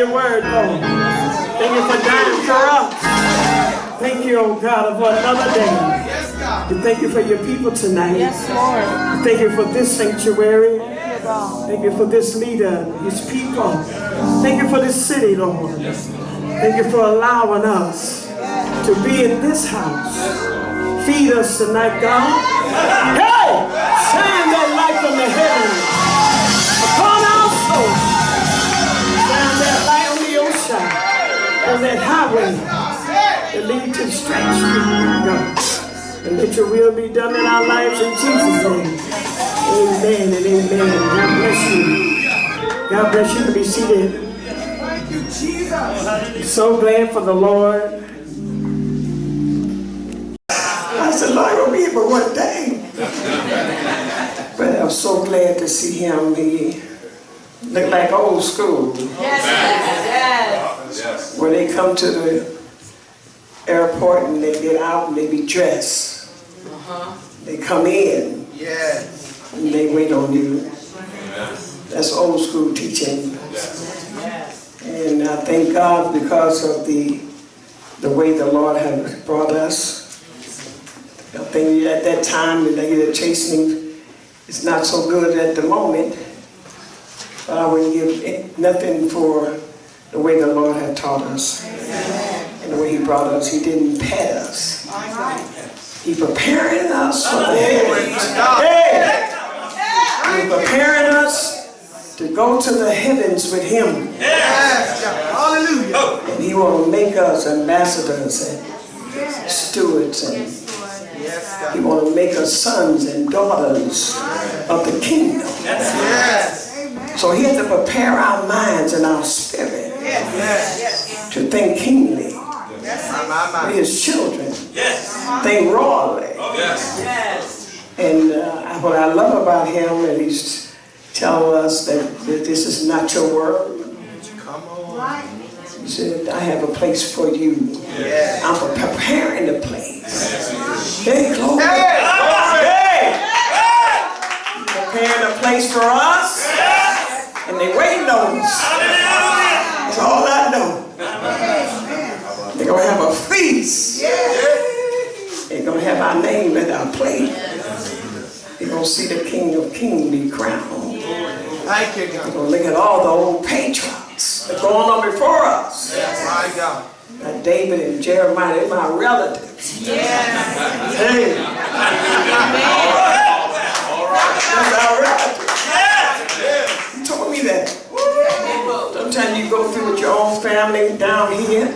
your word, Lord. Thank you for dying for us. Thank you, oh God, for another day. We thank you for your people tonight. Yes, Lord. Thank you for this sanctuary. Thank you, God. Thank you for this leader, his people. Thank you for this city, Lord. Thank you for allowing us to be in this house. Feed us tonight, God. Hey! Shine that light from the heavens upon our souls. Shine that light on the ocean, on that highway that leads to straight street, God. And let your will be done in our lives in Jesus' name. Amen and amen. God bless you. God bless you. To be seated. Thank you, Jesus. So glad for the Lord. I said, Lord, it will be but one day. But I'm so glad to see him. He look like old school. Yes, yes. When they come to the airport and they get out and they be dressed. They come in. Yes. And they wait on you. That's old school teaching. And I thank God because of the way the Lord has brought us. I think at that time, the chastening is not so good at the moment. But I wouldn't give nothing for the way the Lord had taught us. And the way he brought us. He didn't pet us. He preparing us for the heavens. Hey! He preparing us to go to the heavens with him. Hallelujah. And he will make us ambassadors and stewards, and he will make us sons and daughters of the kingdom. Yes. So he had to prepare our minds and our spirit to think kingly. We're his children. Think royally. And what I love about him is he's telling us that this is not your world. Come on. He said, I have a place for you. I'm preparing the place. Hey, glory. Hey! Preparing a place for us. And they waiting on us. That's all I know. They're going to have a feast. They're going to have our name at our plate. They're going to see the King of Kings be crowned. Thank you, God. They're going to look at all the old patriots that are going on before us. My God. Like David and Jeremiah, they're my relatives. Hey. That's our relatives. He told me that. Sometimes you go through with your own family down here.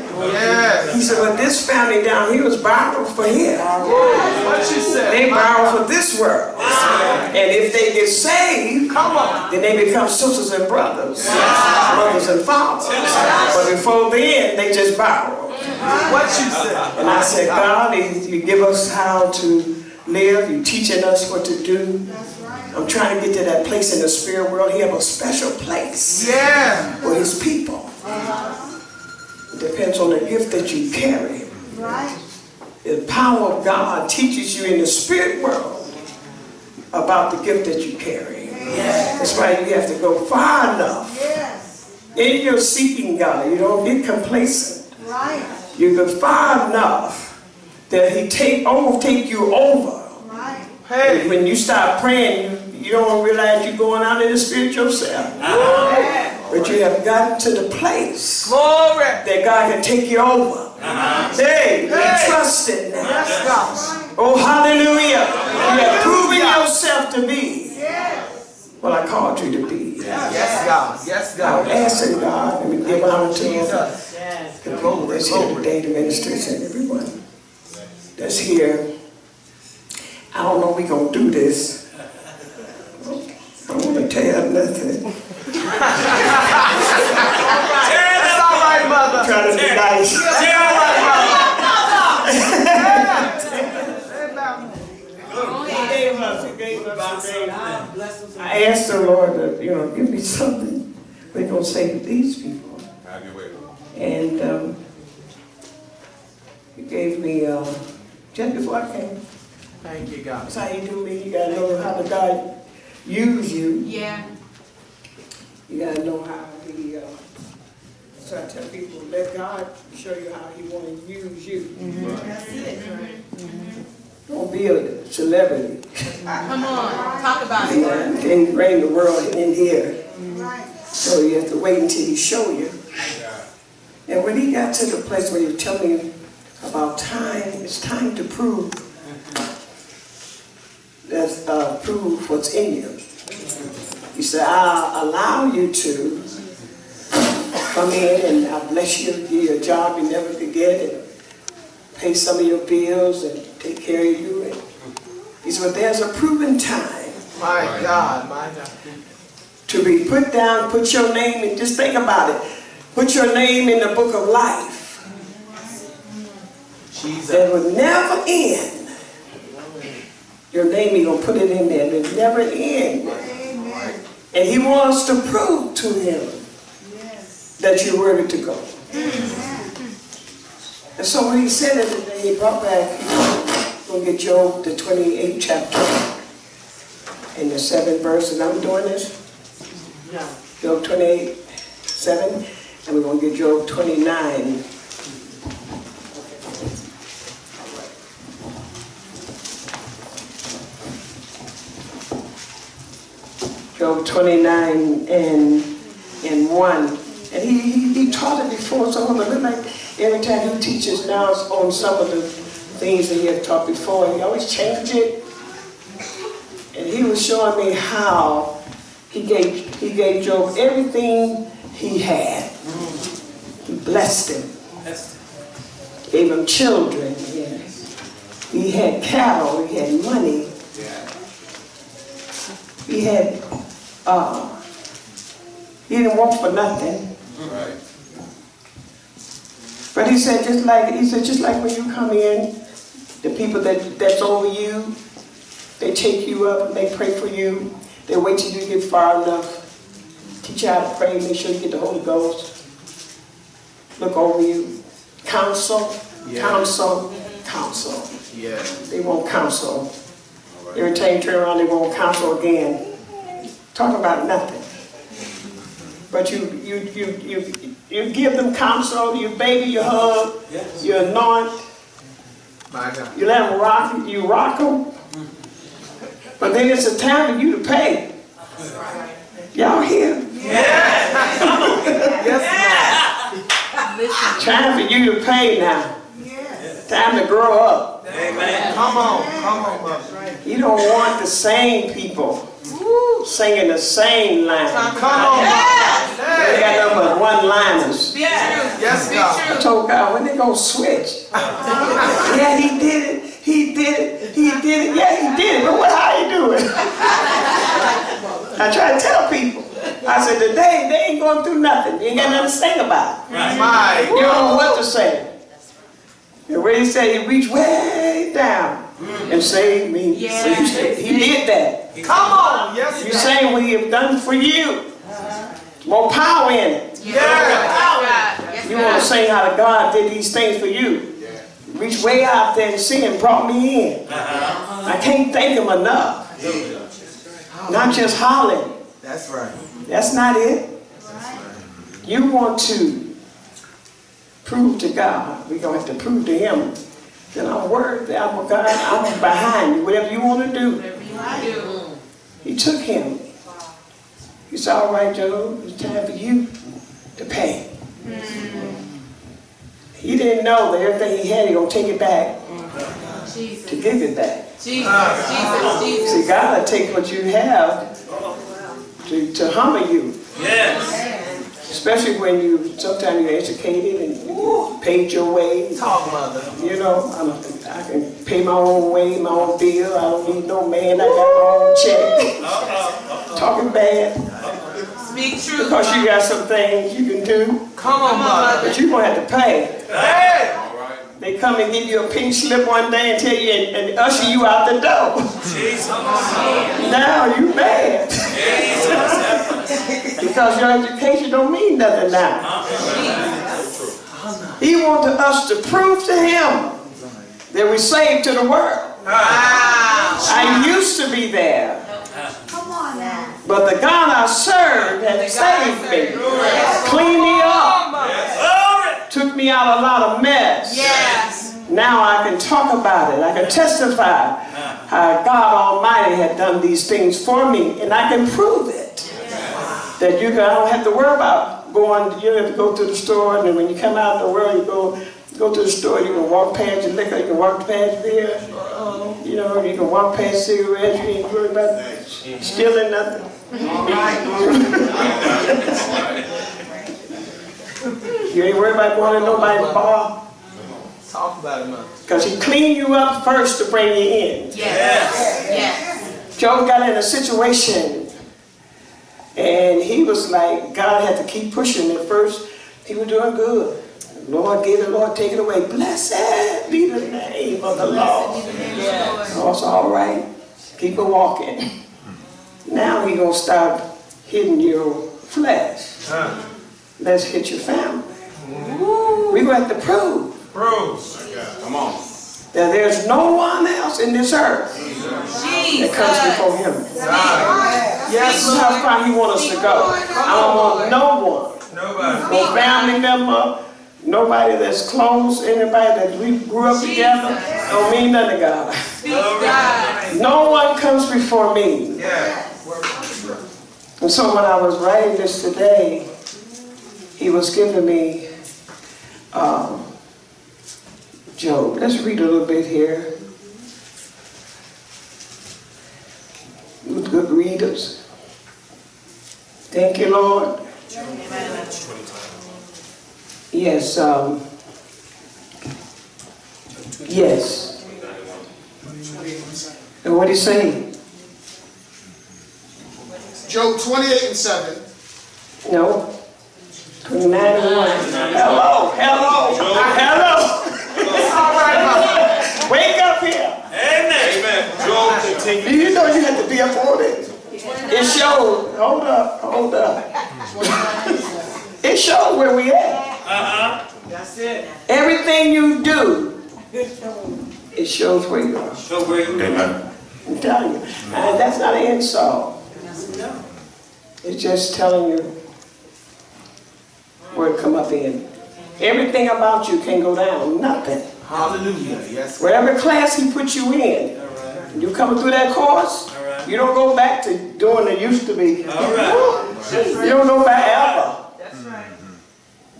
He said, well, this family down here was borrowed for here. What you said? They borrow for this world. And if they get saved, then they become sisters and brothers. Brothers and fathers. But before then, they just borrow. What you said? And I said, God, you give us how to live. You're teaching us what to do. I'm trying to get to that place in the spirit world. He has a special place for his people. It depends on the gift that you carry. The power of God teaches you in the spirit world about the gift that you carry. That's why you have to go far enough in your seeking God. You don't get complacent. You go far enough that he take you over. Hey. When you start praying, you don't realize you're going out in the spirit yourself. But you have gotten to the place that God can take you over. Hey, we trust it now. Oh, hallelujah. You have proven yourself to be what I called you to be. Yes, God. Yes, God. I'm asking God, and we give honor to him. The people that's here today, the ministers and everyone that's here. I don't know if we're going to do this. I don't want to tell nothing. That's all right, Mother. Try to be nice. I asked the Lord to, give me something we're going to say to these people. And he gave me, just before I came. Thank you, God. That's how you do me. You got to know how the God use you. Yeah. You got to know how he So I tell people, let God show you how He want to use you. That's it. Don't be a celebrity. Come on, talk about You it. can't bring the world in here. So you have to wait until He show you. And when He got to the place where He tell me about time, it's time to prove. That's prove what's in you. He said, I'll allow you to come in and I'll bless you, give you a job you never could get, and pay some of your bills and take care of you. And he said, but there's a proven time. My God, my God. To be put down, put your name in, just think about it. Put your name in the book of life. Jesus. That will never end. Your name, He's going to put it in there. It will never end. And He wants to prove to Him that you're worthy to go. And so when He said it today, He brought back, he's going to get Job, the 28th chapter, and the 7th verse, and I'm doing this. Job 28, 7, and we're going to get Job 29. Job 29 and 1. And he taught it before, so I'm a little like every time he teaches now it's on some of the things that he had taught before. He always changed it. And he was showing me how he gave Job everything he had. He blessed him. Gave him children. He had cattle. He had money. He had, he didn't want for nothing. Right. But he said, just like when you come in, the people that's over you, they take you up and they pray for you. They wait till you get far enough. Teach you how to pray, make sure you get the Holy Ghost. Look over you. Counsel, counsel, counsel. Yeah. They won't counsel. Every time you turn around, they won't counsel again. Talk about nothing. But you give them counsel, you baby, you hug, you anoint, My God. you let them rock, you rock them. But then it's a time for you to pay. Y'all here? Yes, Time for you to pay now. Time to grow up. Amen. Come on, mother. You don't want the same people singing the same line. Come on, mother. They got nothing but one-liners. Yes, God. I told God, when they gonna switch? Yeah, he did it. He did it. He did it. Yeah, he did it. But how you do it? I try to tell people. I said, today they ain't going through nothing. You ain't got nothing to sing about. My You don't know what to say. And when he said he reached way down and saved me, he did that. Come on. Yes, You saying what he have done for you. More power in it. Yeah. You want to say how God did these things for you. Reach way out there and see and brought me in. I can't thank him enough. Not just hollering. That's right. That's not it. You want to prove to God. We're going to have to prove to him that I'm worthy. I'm God. I'm behind you. Whatever you want to do. He took him. He said, all right, Job, it's time for you to pay. He didn't know that everything he had, he going to take it back to give it back. See, God will take what you have to humble you. Yes. Especially when sometimes you're educated and you paid your way. Talk, mother. You know, I can pay my own way, my own bill. I don't need no man. I got my own check. Talking bad. Speak true. Because you got some things you can do. Come on, mother. But you're going to have to pay. Hey! They come and give you a pink slip one day and tell you and usher you out the door. Jesus. Now you mad. Because your education don't mean nothing now. He wanted us to prove to him that we're saved to the world. I used to be there. But the God I served has saved me. Clean me up. me out a lot of mess. Yes. Now I can talk about it. I can testify how God Almighty had done these things for me, and I can prove it. That I don't have to worry about going. You don't have to go to the store, and then when you come out in the world, you go to the store. You can walk past your liquor. You can walk past beer. You know, you can walk past cigarettes. You ain't worried about stealing nothing. You ain't worried about going to nobody's bar. Talk about it, man. Because he cleaned you up first to bring you in. Yes. Yes. Job got in a situation, and he was like, God had to keep pushing. At first, he was doing good. Lord give it, Lord take it away. Blessed be the name of the Lord. Yes. Oh, it's all right. Keep it walking. Now he gonna start hitting your flesh. Let's hit your family. We gonna have to prove. Come on. That there's no one else in this earth that comes before him. Yes, this is how far he wants us to go. I don't want no one. No family member. Nobody that's close, anybody that we grew up together, don't mean nothing to God. No one comes before me. And so when I was writing this today, he was giving me Job. Let's read a little bit here. Good readers. Thank you, Lord. Yes, yes. And what do you say? Job 28:7. No. 29 and 1. Hello. Wake up here. Amen. Job continues. Do you know you have to be up on it? It shows. Hold up. It shows where we at. That's it. Everything you do, it shows where you are. Show where you are. I'm telling you. And that's not an insult. It's just telling you where to come up in. Everything about you can go down. Nothing. Hallelujah. Yes. Whatever class he put you in, you coming through that course, you don't go back to doing it used to be. You don't go back ever. That's right.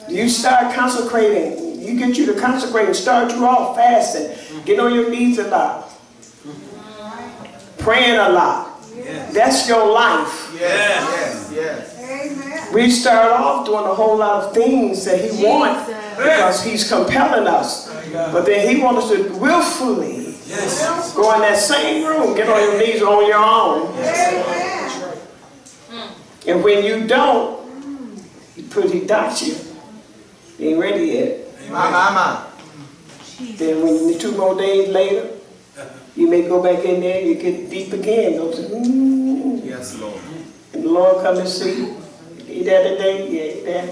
You start consecrating. You get you to consecrate and start you off fasting. Get on your knees a lot. Praying a lot. That's your life. Yes. We start off doing a whole lot of things that he wants because he's compelling us. But then he wants us to willfully go in that same room, get on your knees on your own. And when you don't, he docks you. You ain't ready yet. Then when 2 more days later, you may go back in there and you get deep again. Yes, Lord. And the Lord come and see you. He there today? Yeah, he there.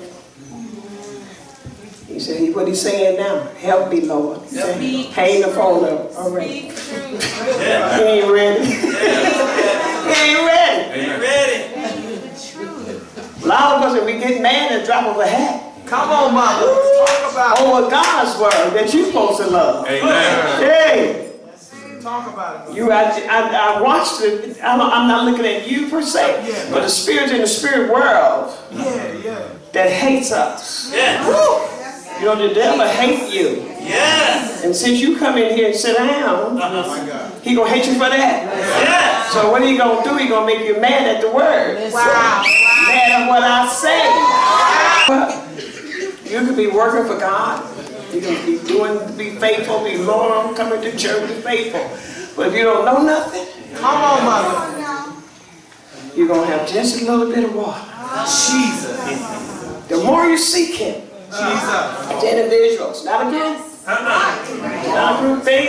He said, what he's saying now? Help me, Lord. He said, hang the phone up. All right. He ain't ready. He ain't ready. A lot of us, we get mad at the drop of a hat. Come on, Mama. Talk about it. Over God's word that you're supposed to love. Amen. Hey. Talk about it. I watched it. I'm not looking at you per se, but the spirit in the spirit world that hates us. You know, the devil hates you. And since you come in here and sit down, he gonna hate you for that. So what he gonna do? He gonna make you mad at the word. Wow. Mad at what I say. You could be working for God. You can be faithful, be loyal, coming to church, be faithful. But if you don't know nothing, come on, Mother. You're going to have just a little bit of water. Jesus. The more you seek him, Jesus. it's individuals, not a group. Not a group thing.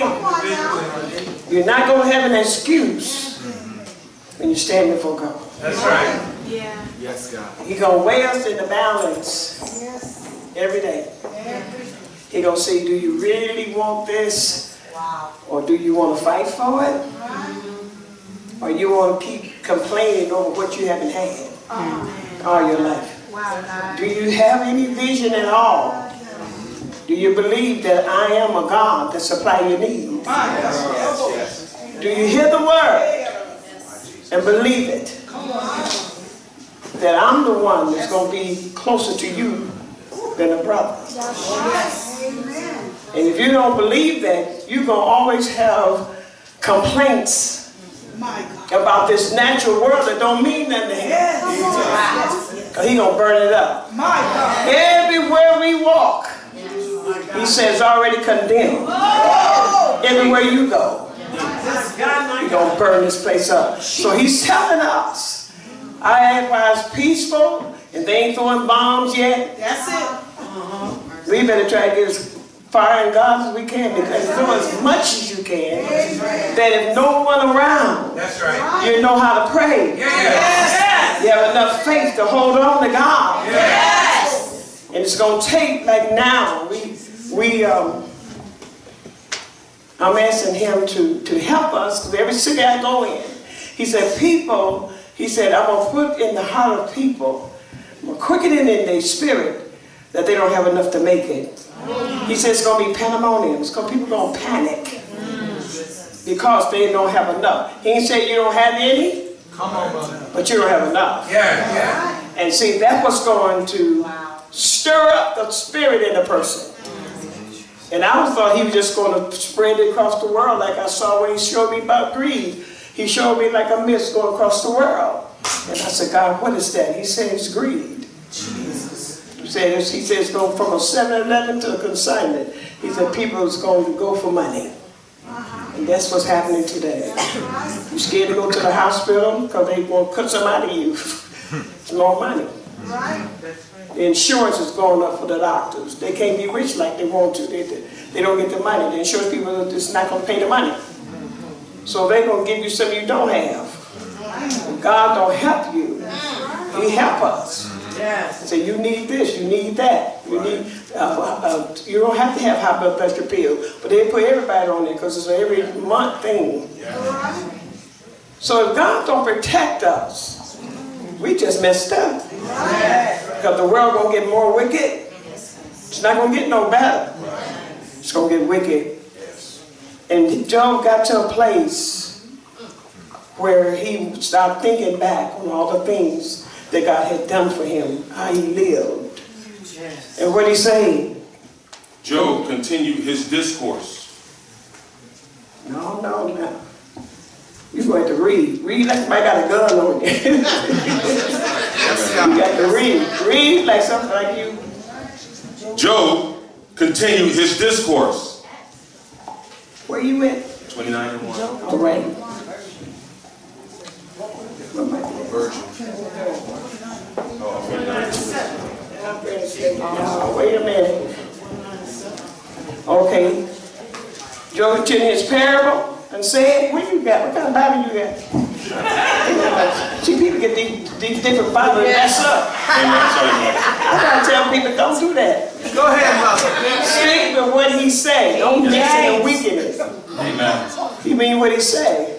You're not going to have an excuse when you stand before God. That's right. Yeah. Yes, God. He's going to weigh us in the balance every day. He's going to say, do you really want this? Or do you want to fight for it? Or you want to keep complaining over what you haven't had all your life? Do you have any vision at all? Do you believe that I am a God that supply your needs? Do you hear the word and believe it? That I'm the one that's going to be closer to you than a brother. And if you don't believe that, you're going to always have complaints about this natural world that don't mean nothing to him. Because he's going to burn it up. Everywhere we walk, he says already condemned. Everywhere you go, he's going to burn this place up. So he's telling us, I advise peaceful, and they ain't throwing bombs yet. That's it. We better try to get as far in God as we can, because do as much as you can, that if no one around, you know how to pray. You have enough faith to hold on to God. And it's going to take, like now, I'm asking him to help us, because every city I go in, he said, people, he said, I'm going to put in the heart of people, I'm going to quicken it in their spirit, that they don't have enough to make it. He said it's going to be pandemonium. People are going to panic because they don't have enough. He ain't say you don't have any, but you don't have enough. And see, that's what's going to stir up the spirit in the person. And I thought he was just going to spread it across the world, like I saw when he showed me about greed. He showed me like a mist going across the world. And I said, God, what is that? He said it's greed. He said it's going from a 7-Eleven to a consignment. He said people is going to go for money. And that's what's happening today. You're scared to go to the hospital because they want to cut some out of you. It's more money. The insurance is going up for the doctors. They can't be rich like they want to. They don't get the money. The insurance people are just not going to pay the money. So they're going to give you something you don't have. God don't help you. He help us. Say, you need this, you need that. You need. You don't have to have high blood pressure pill, but they put everybody on it because it's an every month thing. So if God don't protect us, we just messed up. Because the world gonna get more wicked. It's not gonna get no better. It's gonna get wicked. And Job got to a place where he started thinking back on all the things that God had done for him, how he lived. And what he say? Job continued his discourse. No. You're going to read. Read like somebody got a gun on you. You got to read. Read like something like you. Job continued his discourse. Where you at? 29:1. All right. Wait a minute. Okay. Job continued his parable and said, what you got? What kind of Bible you got? See, people get these different Bibles and mess up. I gotta tell people, don't do that. Go ahead, Mother. Stick with what he say. Don't mix it in wickedness. Amen. He mean what he say.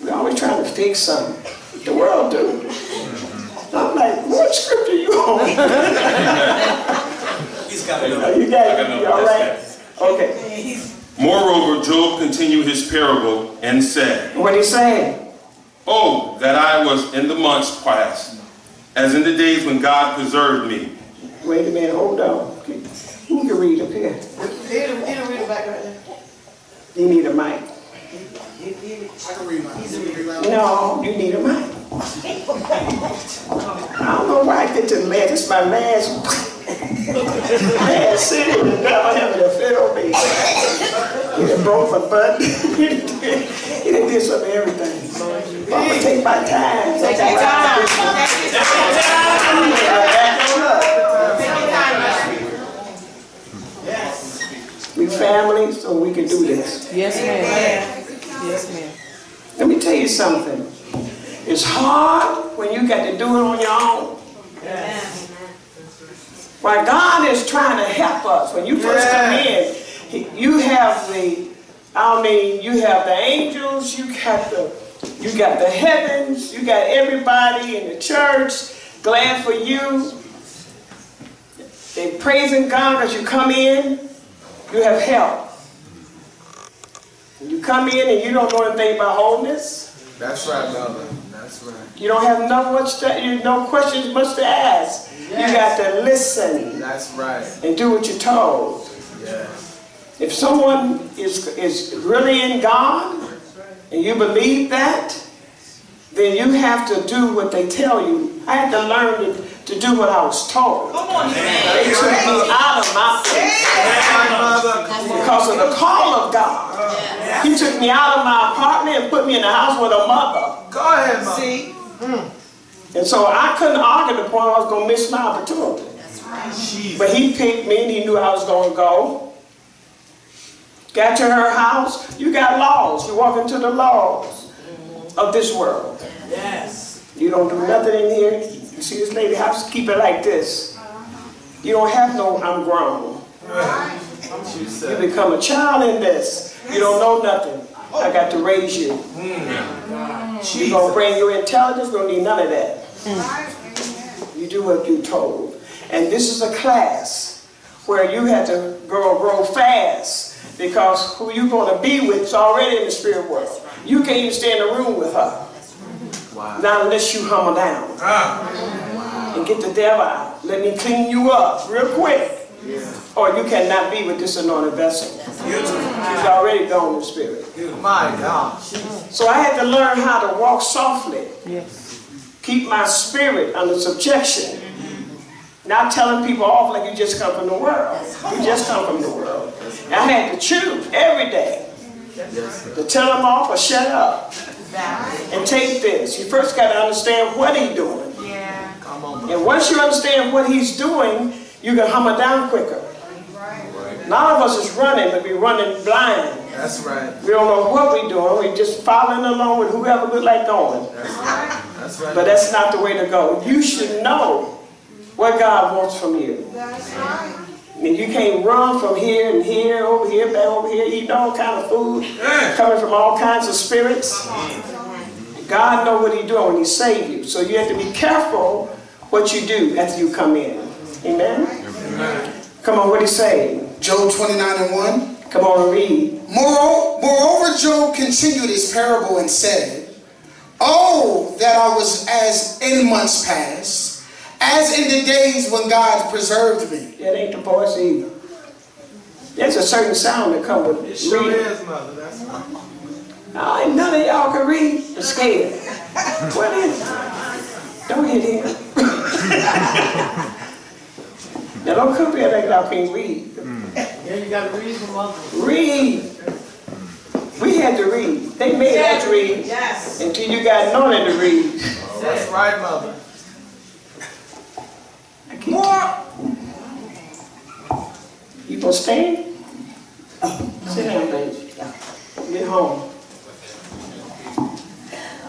We're always trying to fix something. The world do. I'm like, what scripture you on? He's got another. You got it. You all right? Okay. Moreover, Job continued his parable and said, What he saying? Oh, that I was in the months past, as in the days when God preserved me. Wait a minute, hold on. Who can read up here? It'll read it back right there. You need a mic. I can read mine. No, you need a mic. I don't know why I get to the last. This is my last city. The devil having a fit on me. He done broke my butt. He done did some of everything. I'm going to take my time. Take your time. We family, so we can do this. Yes, ma'am. Yes, ma'am. Let me tell you something. It's hard when you got to do it on your own. While God is trying to help us, when you first come in, you have the angels, you got the heavens, you got everybody in the church glad for you. They're praising God because you come in, you have help. You come in and you don't know anything about holiness. That's right, brother. That's right. You don't have no questions much to ask. Yes. You got to listen. That's right. And do what you're told. Yes. If someone is really in God and you believe that, then you have to do what they tell you. I had to learn to do what I was told. Come on, they took me out of my place because of the call of God. He took me out of my apartment and put me in the house with a mother. Go ahead, Mother. See? And so I couldn't argue the point I was going to miss my opportunity. That's right. But he picked me and he knew I was going to go. Got to her house. You got laws. You walk into the laws of this world. Yes. You don't do nothing in here. You see this lady house, keep it like this. You don't have no I'm grown. You become a child in this. You don't know nothing. I got to raise you. You're going to bring your intelligence, don't need none of that. You do what you're told. And this is a class where you have to grow fast because who you're going to be with is already in the spirit world. You can't even stay in the room with her. Wow. Not unless you humble down and get the devil out. Let me clean you up real quick. Or you cannot be with this anointed vessel. She's already gone in the spirit. My God. So I had to learn how to walk softly. Keep my spirit under subjection. Not telling people off like you just come from the world. You just come from the world. And I had to choose every day to tell them off or shut up. And take this. You first got to understand what he's doing. And once you understand what he's doing, you can humble down quicker. A lot of us is running, but we're running blind. That's right. We don't know what we're doing. We're just following along with whoever we like going. That's right. That's right. But that's not the way to go. You should know what God wants from you. That's right. And you can't run from here and here, over here, back over here, eating all kind of food, coming from all kinds of spirits. God knows what he's doing when he saves you. So you have to be careful what you do after you come in. Amen? Come on, what he say? Job 29:1. Come on and read. Moreover, Job continued his parable and said, "Oh, that I was as in months past, as in the days when God preserved me." That ain't the voice either. There's a certain sound that comes with It sure reading. is, Mother. That's right. None of y'all can read. I'm scared. What is it? Don't hit him. Now don't come here like y'all can't read. Yeah, you got to read from others. Read. We had to read. They made us read. Yes. Until you got anointed to read. That's right, Mother. More. You gonna stay? Sit down, baby. Get home.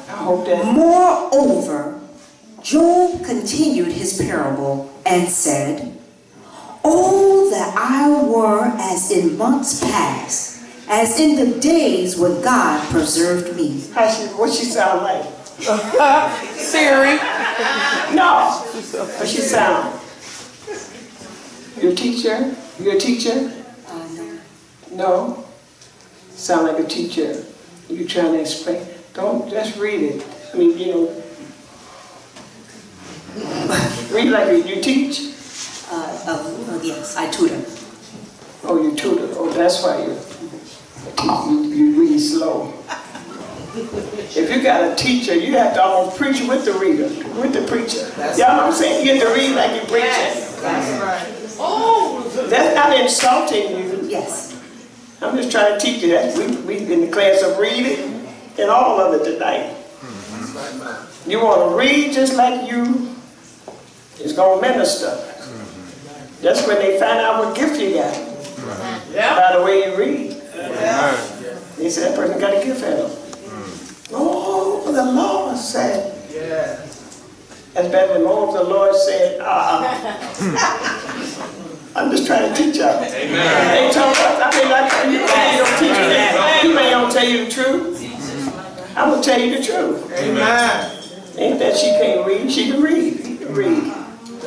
I hope that. Moreover, Job continued his parable and said, "Oh, that I were as in months past, as in the days when God preserved me." What she sound like? Siri. No. What she sound? Your teacher? You're a teacher? No. Sound like a teacher. You trying to explain? Don't just read it. I mean, you know. Read like you teach? Yes, I tutor. Oh, you tutor. Oh, that's why you read slow. If you got a teacher, you have to almost preach with the reader, with the preacher. Y'all know what I'm saying? You get to read like you're preaching. That's right. Oh. That's not insulting you. Yes. I'm just trying to teach you that. We in the class of reading and all of it tonight. You want to read just like you is going to minister. That's when they find out what gift you got. By the way you read. They said that person got a gift at them. Oh, the Lord said. That's better than all the Lord said. I'm just trying to teach y'all. They told us, I mean, you don't teach me that. You may don't tell you the truth. I'm going to tell you the truth. Amen. Ain't that she can't read? She can read. He can read.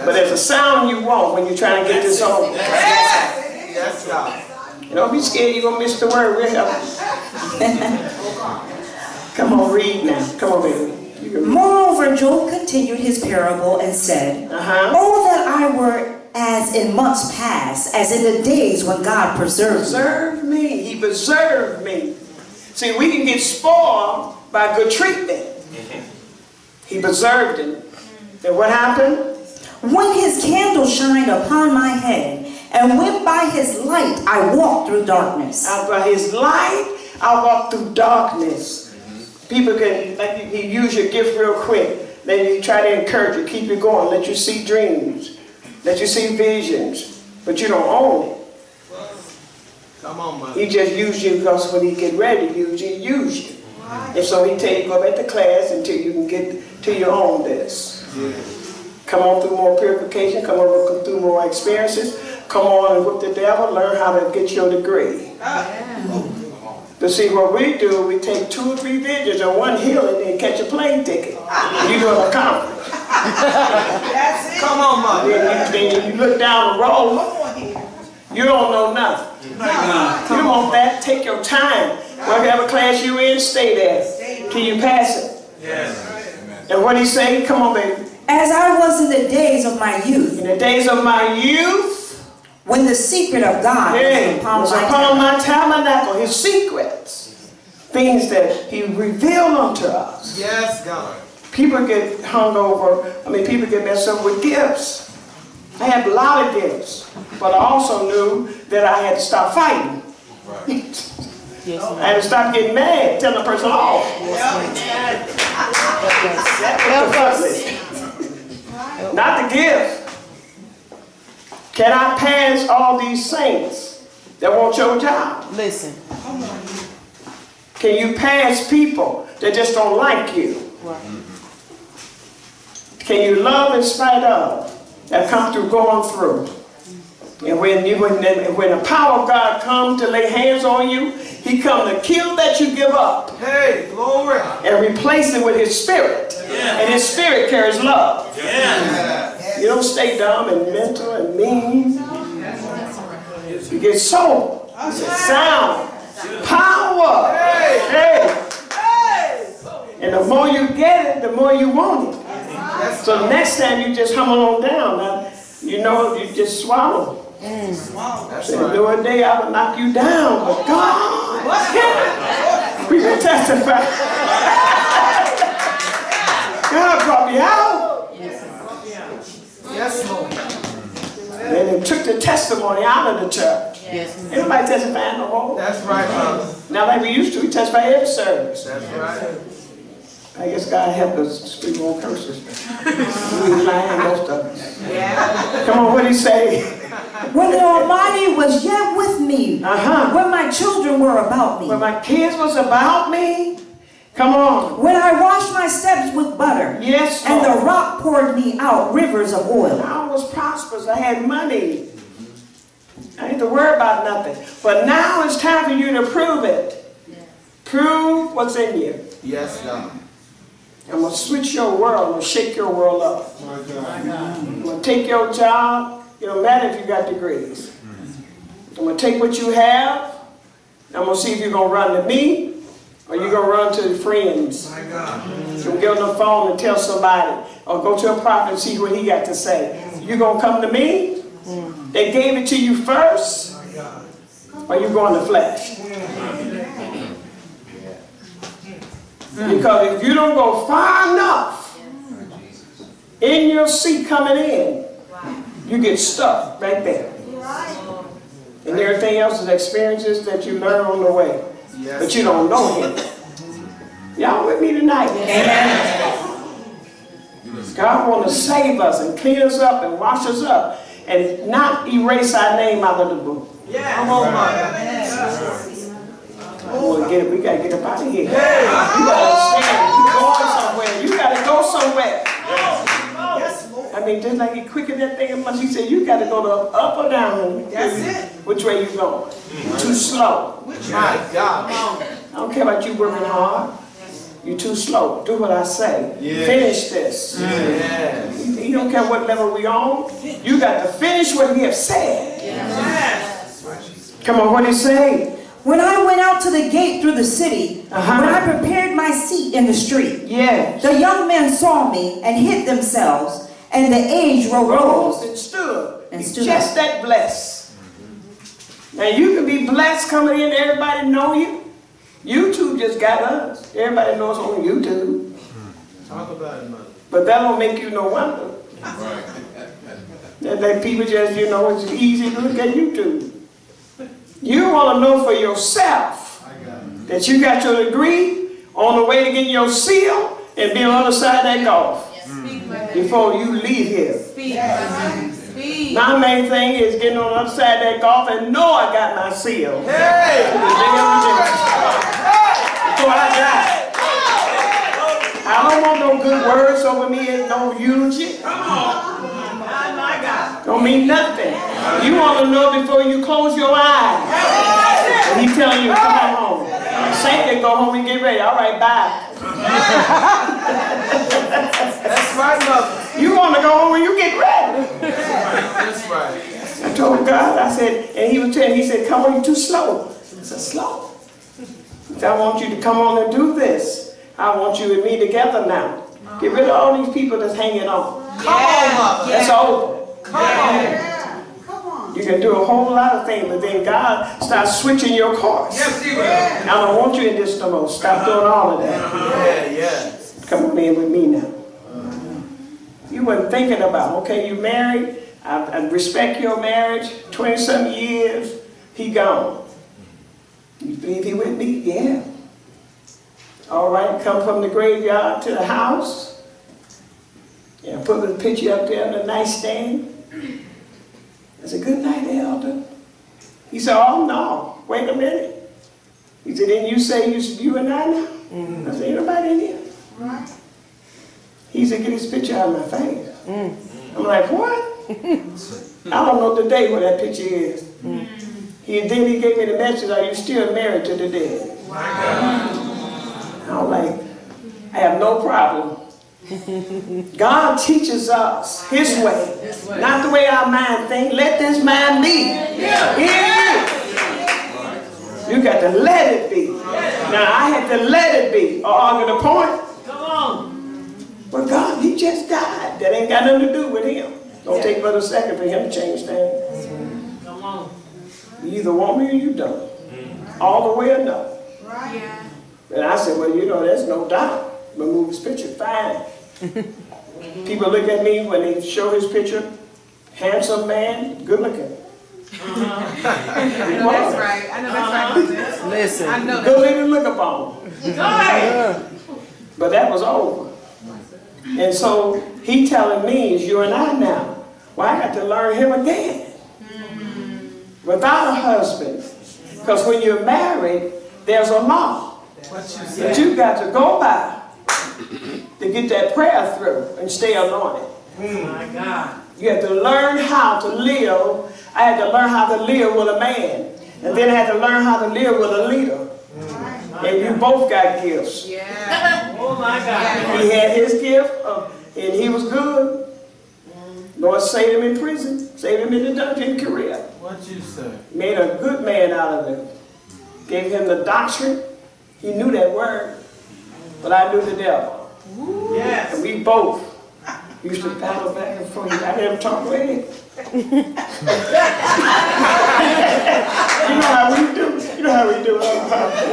But there's a sound you want when you're trying to get this on. Yes, God. You don't be scared you're going to miss the word. We'll help you. Come on, read now. Come on, baby. Moreover, Job continued his parable and said, Oh, that I were as in months past, as in the days when God preserved me. He preserved me. See, we can get spoiled by good treatment. He preserved him. And what happened? When his candle shined upon my head, and when by his light I walked through darkness. By his light, I walked through darkness. People can, like, he use your gift real quick. Then you try to encourage you, keep you going, let you see dreams, let you see visions, but you don't own it. Come on, man. He just used you because when he get ready to use you, he use you. And so he tell you, go back to class until you can get to your own this. Come on through more purification, come on through more experiences, come on and whip the devil, learn how to get your degree. But see, what we do, we take 2 or 3 visions and 1 healing and catch a plane ticket. You do a conference. Come on, man. Then you look down the road, you don't know nothing. You want that, take your time. Whatever class you in, stay there till you pass it. And what he say? Come on, baby. As I was in the days of my youth. In the days of my youth. When the secret of God was upon my tabernacle. His secrets. Things that he revealed unto us. Yes, God. People get hung over. People get messed up with gifts. I had a lot of gifts. But I also knew that I had to stop fighting. I had to stop getting mad, telling the person off. Not the gift. Can I pass all these saints that want your job? Listen. Can you pass people that just don't like you? Can you love in spite of that come through going through? And when the power of God comes to lay hands on you, he comes to kill that you give up. Hey, glory. And replace it with his spirit. And his spirit carries love. You don't stay dumb and mental and mean. You get soul, sound, power. Hey. And the more you get it, the more you want it. So next time you just humble on down. Now, you know, you just swallow. So the other day I would knock you down, but God, we will testify. God brought me out. Yes, Lord. And they took the testimony out of the church. Ain't nobody testifying no more. That's right, Father. Not like we used to. We testify every service. That's right. I guess God help us speak more curses. We lying, most of us. Come on, what did he say? When the Almighty was yet with me, when my children were about me, when my kids was about me, come on. When I washed my steps with butter, yes, and the rock poured me out rivers of oil. I was prosperous. I had money. I didn't have to worry about nothing. But now it's time for you to prove it. Prove what's in you. Yes, God. I'm going to switch your world. I'm going to shake your world up. I'm going to take your job. It don't matter if you got degrees. I'm going to take what you have. I'm going to see if you're going to run to me or you're going to run to friends. You're going to get on the phone and tell somebody or go to a prophet and see what he got to say. You're going to come to me? They gave it to you first or you go in the flesh? Because if you don't go far enough in your seat coming in, you get stuck right there. And everything else is experiences that you learn on the way. But you don't know him. Y'all with me tonight? Amen. God wants to save us and clean us up and wash us up and not erase our name out of the book. Come on, man. Oh, we got to get up out of here. You got to stand. You're going somewhere. You got to go somewhere. I mean, just like he quickened that thing, he said, you got to go to up or down. That's it. Which way you going? Too slow. My God. I don't care about you working hard. You're too slow. Do what I say. Finish this. He He don't care what level we on. You got to finish what he has said. Come on, what did he say? When I went out to the gate through the city, when I prepared my seat in the street, the young men saw me and hid themselves, and the aged rose and stood. stood Just that blessed. Now you can be blessed coming in, everybody know you. YouTube just got us. Everybody knows on YouTube. Talk about it, mother. But that don't make you no wonder. That people just, you know, it's easy to look at YouTube. You want to know for yourself that you got your degree on the way to get your seal and be on the other side of that golf before you leave here. My main thing is getting on the other side of that golf and know I got my seal. Before I die. I don't want no good words over me and no eulogy. Don't mean nothing. You want to know before you close your eyes. And he telling you, come on home. Saint can go home and get ready. All right, bye. That's right, mother. You want to go home when you get ready. That's right. I told God, I said, and he was telling me, he said, come on, you're too slow. I said, slow? He said, I want you to come on and do this. I want you and me together now. Get rid of all these people that's hanging on. Come on, mother. That's over. Come on. You can do a whole lot of things, but then God starts switching your course. Yes, he will. I don't want you in this no more. Stop doing all of that. Yeah. Come on in with me now. You weren't thinking about, okay, you married. I respect your marriage. 20-some years, he gone. You believe he with me? Yeah. All right, come from the graveyard to the house. Yeah, put the picture up there on the nightstand. I said, good night, Elder. He said, oh, no, wait a minute. He said, didn't you say you and I now? I said, ain't nobody in here. Right. He said, get his picture out of my face. I'm like, what? I don't know the day where that picture is. Then he gave me the message, are you still married to the dead? Wow. I'm like, I have no problem. God teaches us his way, not the way our mind thinks. Let this mind be. You got to let it be. Now I had to let it be, or argue the point. Come on. But God, he just died. That ain't got nothing to do with him. Don't take but a second for him to change things. Come on. You either want me or you don't. All the way or no. Right. And I said, well, you know, there's no doubt. Remove his picture, fine. People look at me when they show his picture. Handsome man, good looking. I know that's right. I know that's right. Listen. I know good looking to look upon. But that was over. And so he telling me, is you and I now. Well, I got to learn him again. Without a husband. Because when you're married, there's a law that you got to go by to get that prayer through and stay anointed. My God. You have to learn how to live. I had to learn how to live with a man. And then I had to learn how to live with a leader. And you both got gifts. Yeah. Oh my God. He had his gift and he was good. Lord saved him in prison. Saved him in the dungeon career. What you say? Made a good man out of him. Gave him the doctrine. He knew that word. But I knew the devil. Yes. And we both used to battle back and forth. I never talked with him. You know how we do. You know how we do.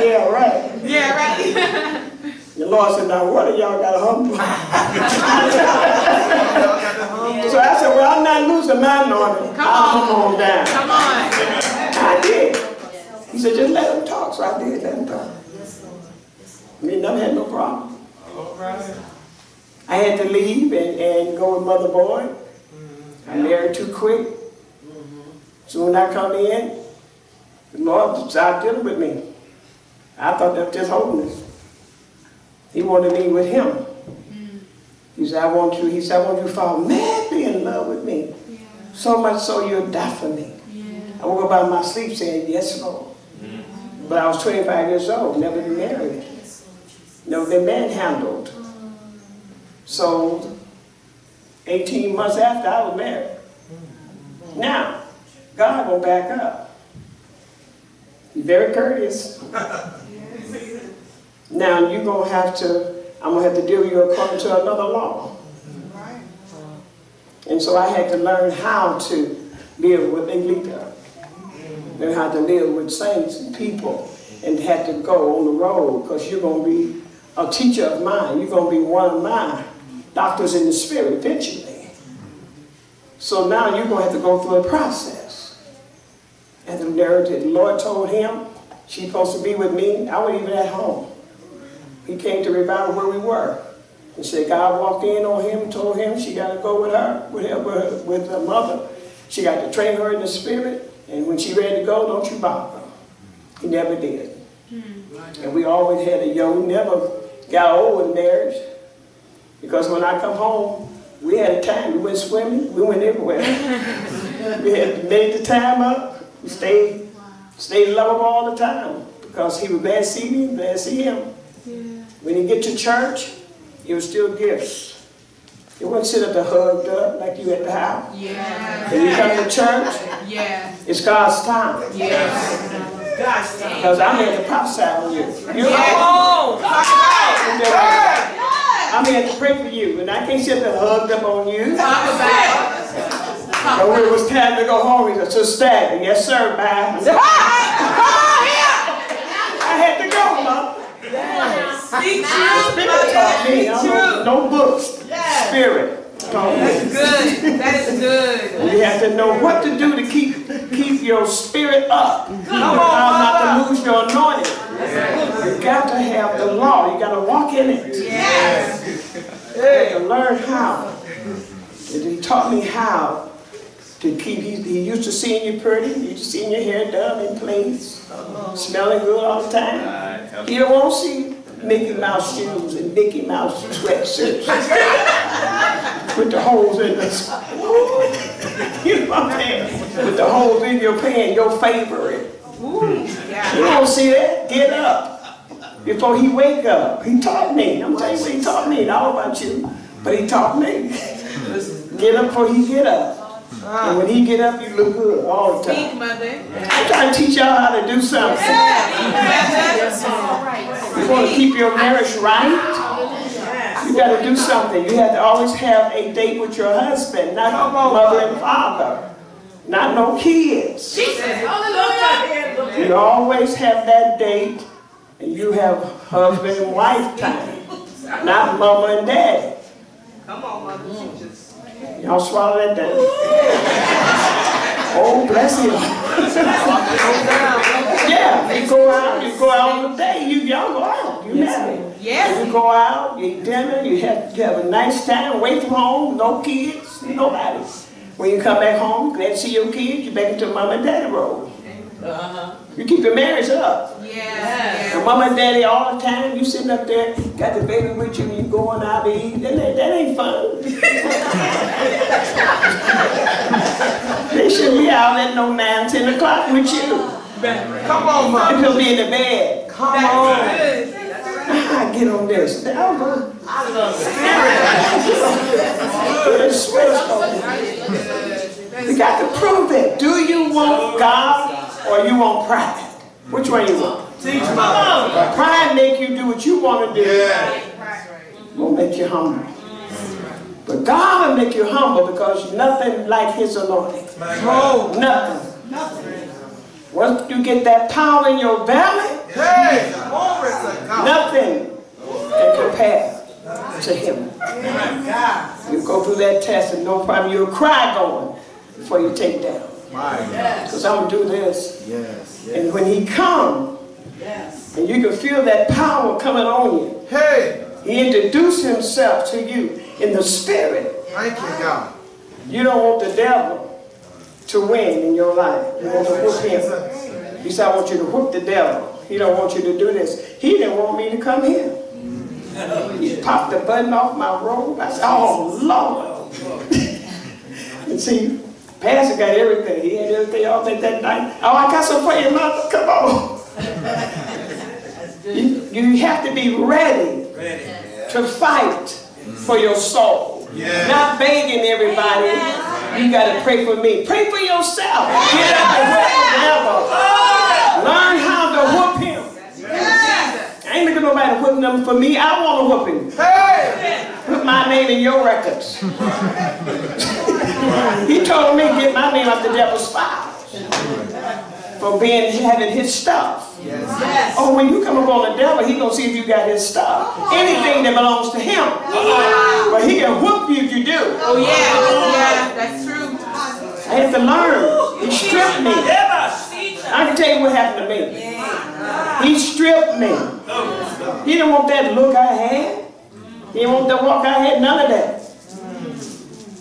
Yeah, right. Yeah, right. The Lord said, now what do y'all got to humble? So I said, well, I'm not losing my anointing. I'll humble on down. Come on. I did. He said, just let him talk. So I did let him talk. I mean, never had no problem. I had to leave and go with Mother Boy. I married too quick. So when I come in, the Lord started dealing with me. I thought that was just holiness. He wanted me with him. He said, I want you to fall madly in love with me. So much so you'll die for me. I woke up out of my sleep saying, yes, Lord. But I was 25 years old, never been married. Never been manhandled. So 18 months after I was married. Now, God will back up. He's very courteous. Now you're going to have to, I'm going to have to deal with you according to another law. And so I had to learn how to live with a leader. Learn how to live with saints and people, and had to go on the road, because you're going to be a teacher of mine. You're going to be one of my doctors in the spirit eventually. So now you're going to have to go through a process. And the narrative, the Lord told him she's supposed to be with me. I wasn't even at home. He came to revival where we were. And said God walked in on him and told him she got to go with her mother. She got to train her in the spirit. And when she ready to go, don't you bother her. He never did. And we always had a young, we never got old in marriage. Because when I come home, we had a time. We went swimming. We went everywhere. We had made the time up. We stayed lovable all the time. Because he was glad to see me, glad to see him. When you get to church, it was still gifts. It wasn't sit up there hugged up like you at the house. When you come to church, it's God's time. Because I'm here to prophesy on you. I'm here to pray for you. And I can't sit there hugged up on you. But when it was time to go home, he said, Starr, yes sir, bye. I had to go, Mom. Spirit taught me. No books. Spirit taught me. That's good. That is good. You have to know what to do to keep your spirit up. How not to lose your anointing. You got to have the law. You got to walk in it. You have to learn how. And he taught me how to keep. He used to seeing you pretty. He used to seeing your hair done in place, smelling good all the time. He don't want to see Mickey Mouse shoes and Mickey Mouse sweatshirts with the holes in the, you know what I'm saying? With the holes in your pants, your favorite. You don't see that? Get up before he wake up. He taught me. I'm telling you what he taught me. Not all about you, but he taught me. Get up before he get up. And when he get up, you look good all the time. I'm trying to teach y'all how to do something. You want to keep your marriage right? You got to do something. You have to always have a date with your husband, not mother and father, not no kids. You always have that date, and you have husband and wife time, not mama and daddy. Come on, mother. Y'all swallow that down. Oh, bless him. Yeah, you go out on the day, y'all go out, you married. You go out, you eat dinner, you have a nice time, away from home, no kids, nobody. When you come back home, glad to see your kids, you back into mama and daddy role. You keep your marriage up. And mama and daddy all the time, you sitting up there, got the baby with you, and you going out to eat. That ain't fun. They shouldn't be out at no 9, 10 o'clock with you. Come on, Mom. They'll be in the bed. Come on. I get on this. I love spirit. You got to prove it. Do you want God or you want pride? Which one you want? Pride make you do what you want to do. Will make you humble. But God will make you humble because nothing like his anointing. Nothing. Once you get that power in your belly, nothing can compare to him. You go through that test and no problem. You'll cry going before you take down. Because I'm going to do this. And when he comes, and you can feel that power coming on you, he introduced himself to you in the spirit. Thank you, God. You don't want the devil to win in your life. You want to whoop him. He said, I want you to whoop the devil. He don't want you to do this. He didn't want me to come here. He popped the button off my robe. I said, oh, Lord. And see, Pastor got everything. He had everything all day that night. Oh, I got some for you, mother. Come on. You have to be ready to fight for your soul. Not begging everybody. You got to pray for me. Pray for yourself. Get up and whoop the devil. Learn how to whoop him. I ain't looking at nobody whooping them for me. I want to whoop him. Put my name in your records. He told me to get my name off the devil's file for having his stuff. Oh, when you come up on the devil, he gonna see if you got his stuff. Anything that belongs to him. But he can whoop you if you do. Oh yeah, that's true. I had to learn. He stripped me. I can tell you what happened to me. He stripped me. He didn't want that look I had. He didn't want that walk I had. None of that.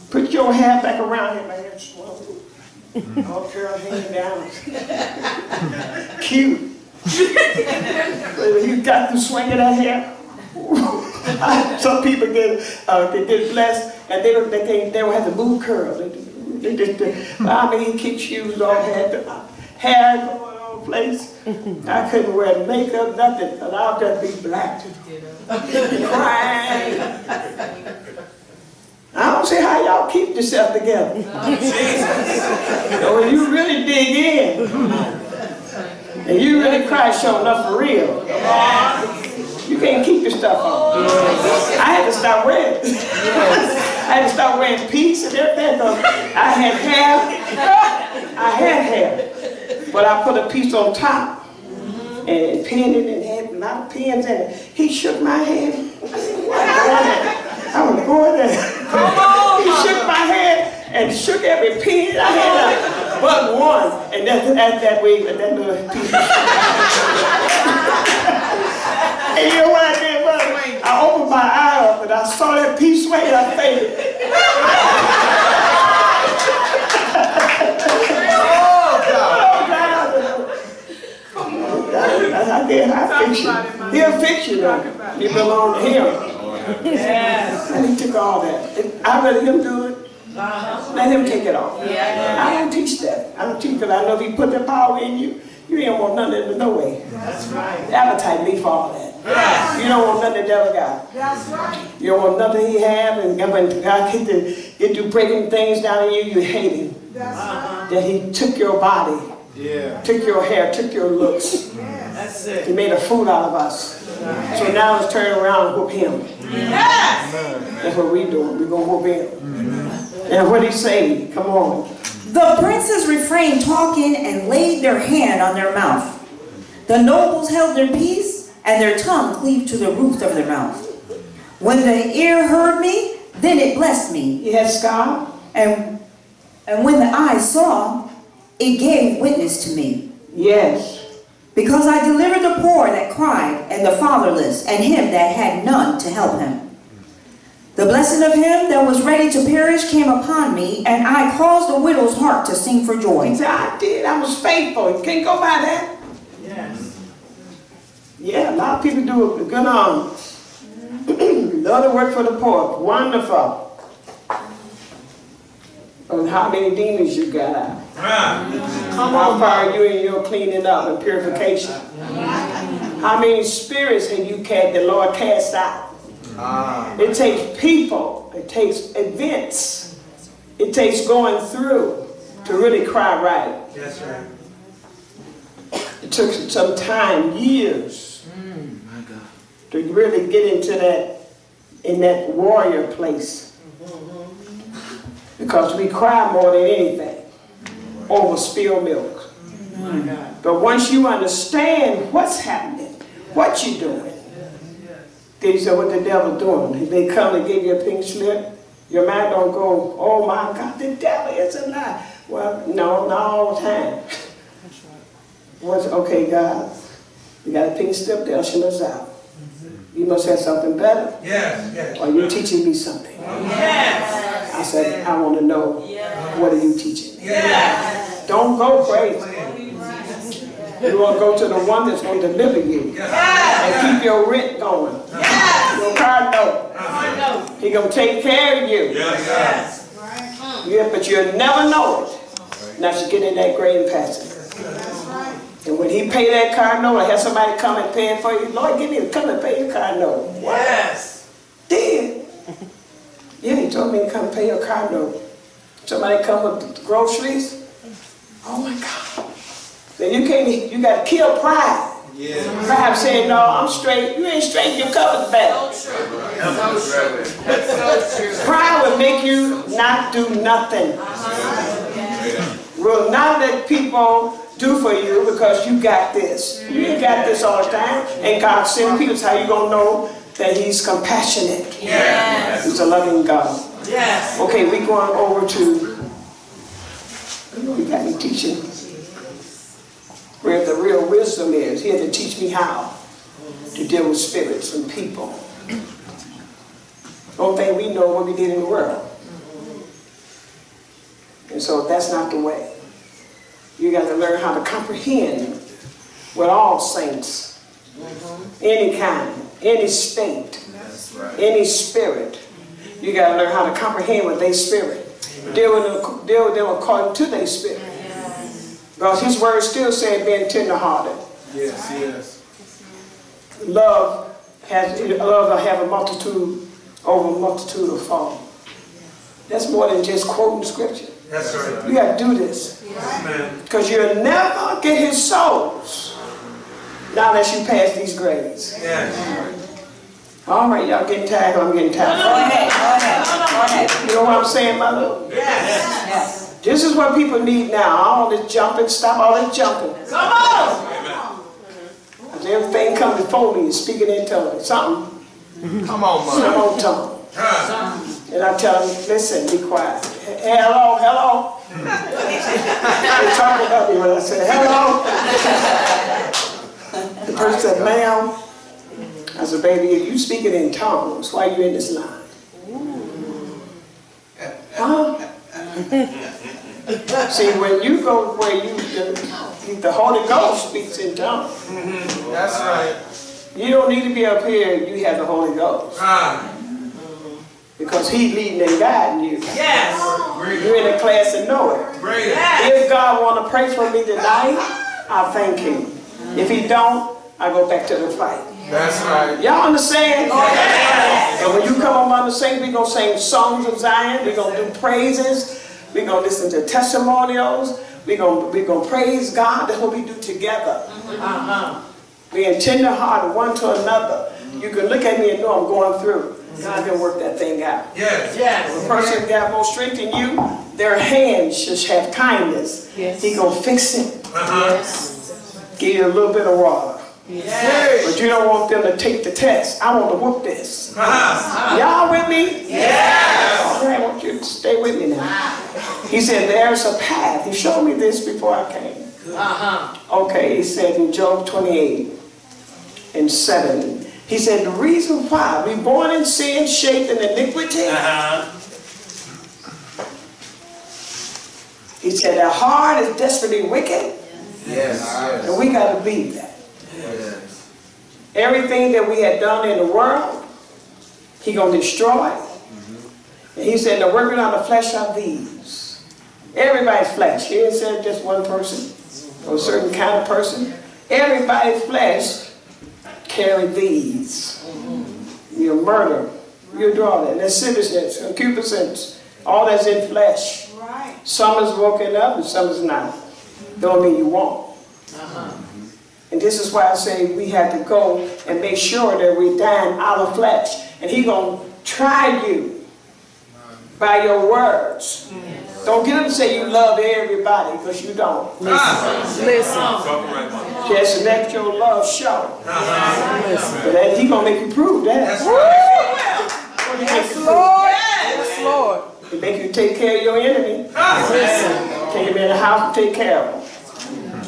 Put your hair back around here, man. All curl hanging down. Cute. You got the swing of that hair. Some people get blessed and they don't have the boob curl. They just, I mean, kick shoes off, had the hair going all place. I couldn't wear makeup, nothing, but I'll just be black. Crying. I don't see how y'all keep yourself together. So when you really dig in, and you really cry showing up for real, you can't keep your stuff on. I had to stop wearing it. I had to start wearing peace and everything. I had hair, but I put a piece on top and pinned it and had a lot of pins in it. He shook my hand. I said, what? I was going there. He shook my hand and shook every pin I had but one. And that way, that little piece. And you know what I did, brother? I opened my eye up and I saw that piece sway and I fainted. I fix you. He'll fix you though. You belong to him. Yes. And he took all that. I'd rather him do it. Let him take it off. I don't teach that. I don't teach because I know if he put the power in you, you ain't want nothing in no way. That's right. Appetite me for all that. Yes. You don't want nothing the devil got. That's right. You don't want nothing he have, and when God get to breaking things down in you, you hate him. That's right. That he took your body, took your hair, took your looks. That's it. He made a fool out of us. Right. So now let's turn around and whoop him. Yes. That's what we doing. We're going to whoop him. And what he say? Come on. The princes refrained talking and laid their hand on their mouth. The nobles held their peace, and their tongue cleaved to the roof of their mouth. When the ear heard me, then it blessed me. Yes, God. And when the eye saw, it gave witness to me. Yes. Because I delivered the poor that cried, and the fatherless, and him that had none to help him. The blessing of him that was ready to perish came upon me, and I caused the widow's heart to sing for joy. He said, I did. I was faithful. You can't go by that. Yes. Yeah, a lot of people do a good Love to work for the poor. Wonderful. But how many demons you got out? How far are you in your cleaning up and purification? How many spirits have you the Lord cast out? It takes people, it takes events, it takes going through to really cry right. That's right. It took some time, years, to really get into that warrior place. Because we cry more than anything over spilled milk. But once you understand what's happening, what you're doing, then you say what the devil's doing. If they come and give you a pink slip, your mind don't go, oh my God, the devil is a lie. Well, no, not all the time. Once, okay, God, you got a pink slip, they'll shut us out. You must have something better. Yes, yes. Or you're teaching me something. Yes. I said, I want to know, what are you teaching me? Yes. Don't go crazy. You want to go to the one that's going to deliver you and keep your rent going. Your car note. He's going to take care of you. Yeah, but you'll never know it. Now you get in that grade and pass it. And when he pay that car note, or have somebody come and pay it for you, Lord, give me to come and pay your car note. Yes. Then Yeah, he told me to come pay your car note. Somebody come with the groceries. Oh my God. Then you got to kill pride. Yeah. Pride saying, no, I'm straight. You ain't straight, your cover's back. Pride will make you not do nothing. Will not let people do for you because you got this. You ain't got this all the time. And God sent people. That's how you going to know that he's compassionate. Yes. He's a loving God. Yes. Okay, we're going over to, we got me teaching where the real wisdom is. He had to teach me how to deal with spirits and people. Don't think we know what we did in the world. And so that's not the way. You got to learn how to comprehend with all saints, any kind, any state, any spirit. You got to learn how to comprehend with their spirit. Deal with them according to their spirit. Because his word still said being tenderhearted. Yes, yes. Love will have a multitude over a multitude of fault. That's more than just quoting scripture. That's right. You got to do this. Because you'll never get his souls now unless you pass these grades. Yes. All right, y'all getting tired? I'm getting tired. Go ahead. You know what I'm saying, Mother? Yes. This is what people need now. All this jumping, stop all this jumping. Come on! Because everything comes before me is speaking in tongues. Something. Come on, Mother. Some old tongue. And I tell them, listen, be quiet. Hello, hello. They talk about me when I say hello. The person said, ma'am. I said, baby, if you speaking in tongues, why are you in this line? Huh? See, when you go where the Holy Ghost speaks in tongues. That's right. You don't need to be up here if you have the Holy Ghost. Because he's leading and guiding you. Yes. You're in a class and know it. Yes. If God want to pray for me tonight, I thank him. If he don't, I go back to the fight. That's right. Y'all understand? Yes. And when you come on to sing, we're going to sing songs of Zion. We're going to do praises. We're going to listen to testimonials. We're going to praise God. That's what we do together. We are tender-hearted one to another. You can look at me and know I'm going through. God can work that thing out. Yes. Yes. If a person got more strength than you, their hands should have kindness. Yes. He gonna fix it. Yes. Give you a little bit of water. Yes. But you don't want them to take the test. I want to whoop this. Y'all with me? Yes. All right, I want you to stay with me now. He said, there's a path. He showed me this before I came. Okay, he said in Job 28:7. He said, the reason why we born in sin, shaped in iniquity. He said, our heart is desperately wicked. Yes. And we got to believe that. Yes. Everything that we had done in the world, he going to destroy. And he said, the working on the flesh are these. Everybody's flesh. He didn't say just one person or a certain kind of person. Everybody's flesh carry these. You murder. You do all that. Lasciviousness, concupiscence, all that's in flesh. Right. Some is woken up and some is not. Don't mean you won't. And this is why I say we have to go and make sure that we're dying out of flesh. And he's going to try you by your words. Don't get him to say you love everybody, because you don't. Listen. Just let your love show. But then he's going to make you prove that. Yes, Lord. Yes, Lord. He make you take care of your enemy. Take him in the house and take care of him.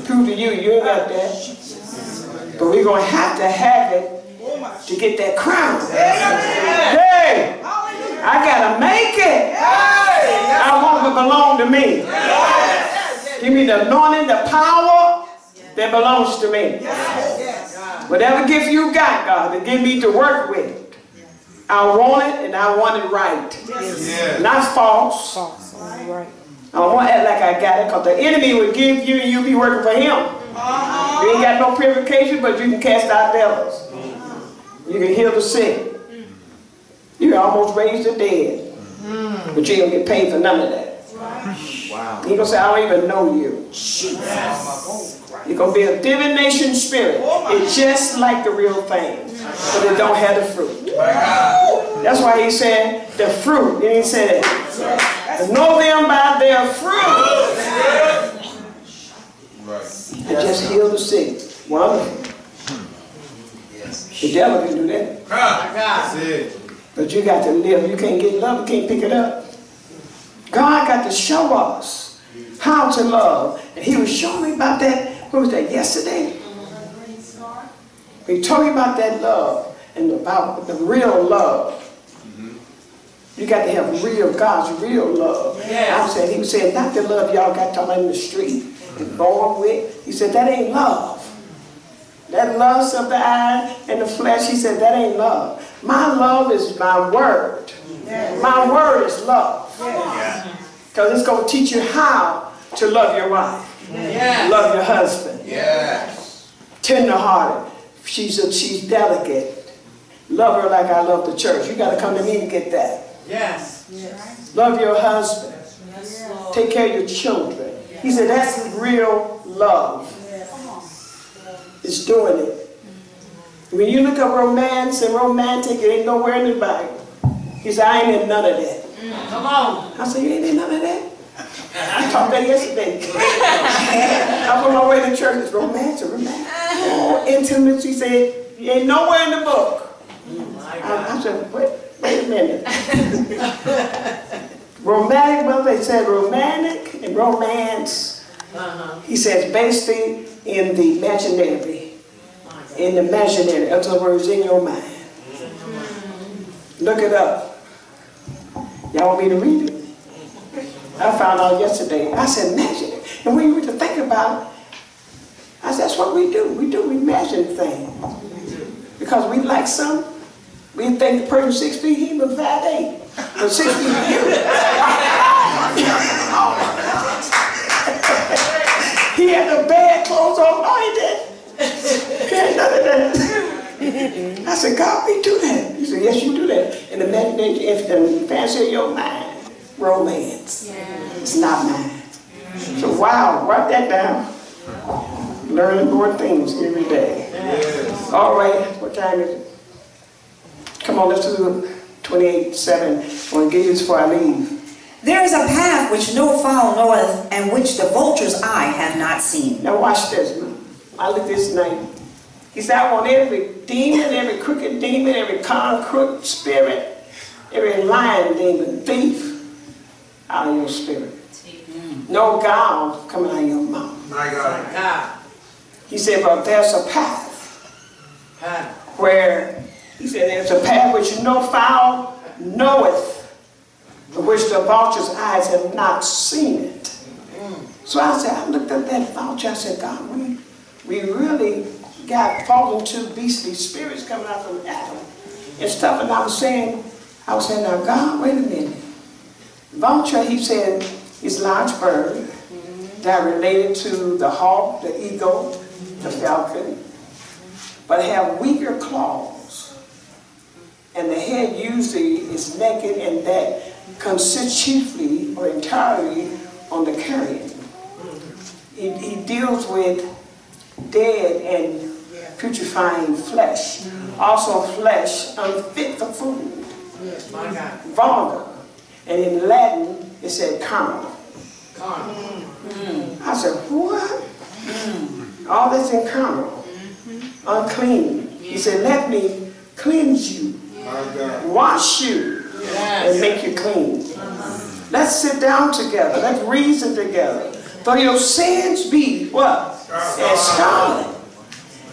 Prove to you, you ain't got that. But we're going to have it to get that crown. Hey! I got to make it. I want it to belong to me. Give me the anointing, the power that belongs to me. Whatever gift you got, God, to give me to work with. I want it, and I want it right. Not false. Right. I don't want to act like I got it, because the enemy will give you and you'll be working for him. You ain't got no purification, but you can cast out devils. You can heal the sick. You can almost raise the dead. But you ain't gonna get paid for none of that. Wow. He gonna say, I don't even know you. You're gonna be a divination spirit. It's just like the real thing, but it don't have the fruit. That's why he said the fruit. And he said, know them by their fruit. And just heal the sick. Wonderful. The devil can do that. That's it. But you got to live. You can't get love. You can't pick it up. God got to show us how to love. And he was showing me about that. What was that, yesterday? He told me about that love and about the real love. You got to have real, God's real love. He was saying, not the love y'all got talking about in the street and born with. He said, that ain't love. That lust of the eye and the flesh, he said, that ain't love. My love is my word. My word is love. Because it's going to teach you how to love your wife. Love your husband. Tender-hearted. She's delicate. Love her like I love the church. You got to come to me to get that. Love your husband. Take care of your children. He said, that's real love. It's doing it. When you look up romance and romantic, it ain't nowhere in the Bible. He said, I ain't in none of that. Come on. I said, you ain't in none of that? I talked that yesterday. I was on my way to church. It's romance. Oh, intimacy. He said, you ain't nowhere in the book. I said, wait a minute. Romantic, well, they said romantic and romance. He says, basically, in the imaginary. In the imaginary. In other words, in your mind. Look it up. Y'all want me to read it? I found out yesterday. I said, imagine it. And when you were to think about it, I said, that's what we do. We imagine things. Because we like some. We think the person 6 feet, he was 5'8". But 6 feet to you. He had the bad clothes on. No, he didn't. He had none of that. I said, God, we do that. He said, yes, you do that. In the imagination, in the fancy of your mind, romance. It's not mine. So, wow, write that down. Learning more things every day. All right, what time is it? Come on, let's do 28:7. I want to give you this before I leave. There is a path which no fowl knoweth, and which the vulture's eye hath not seen. Now watch this. I look this night. He said, I want every demon, every crooked demon, every crooked spirit, every lying demon, thief, out of your spirit. No gall coming out of your mouth. My God. He said, but there's a path where, he said, there's a path which no fowl knoweth, for which the vulture's eyes have not seen it. So I said, I looked at that vulture, I said, God, we really got fallen to beastly spirits coming out from Adam and stuff. And I was saying, now God, wait a minute. Vulture, he said, is large bird that are related to the hawk, the eagle, the falcon, but have weaker claws. And the head usually is naked, and that consists chiefly or entirely on the carrion. He deals with dead and putrefying flesh. Also flesh unfit for food. Vulgar. And in Latin, it said carnal. I said, what? All that's in carnal. Unclean. He said, let me cleanse you. Wash you. And make you clean. Let's sit down together. Let's reason together. Though your sins be what? As scarlet.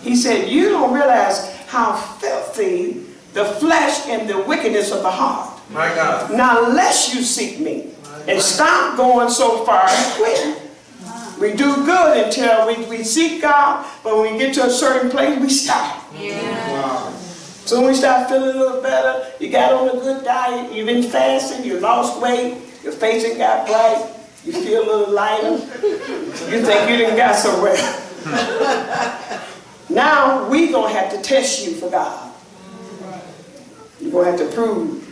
He said, you don't realize how filthy the flesh and the wickedness of the heart. My God. Now, unless you seek me and stop going so far and quit. We do good until we seek God, but when we get to a certain place, we stop. Wow. So when we start feeling a little better, you got on a good diet, you've been fasting, you lost weight, your face ain't got bright, you feel a little lighter, you think you didn't got somewhere. Now we gonna have to test you for God. You're gonna have to prove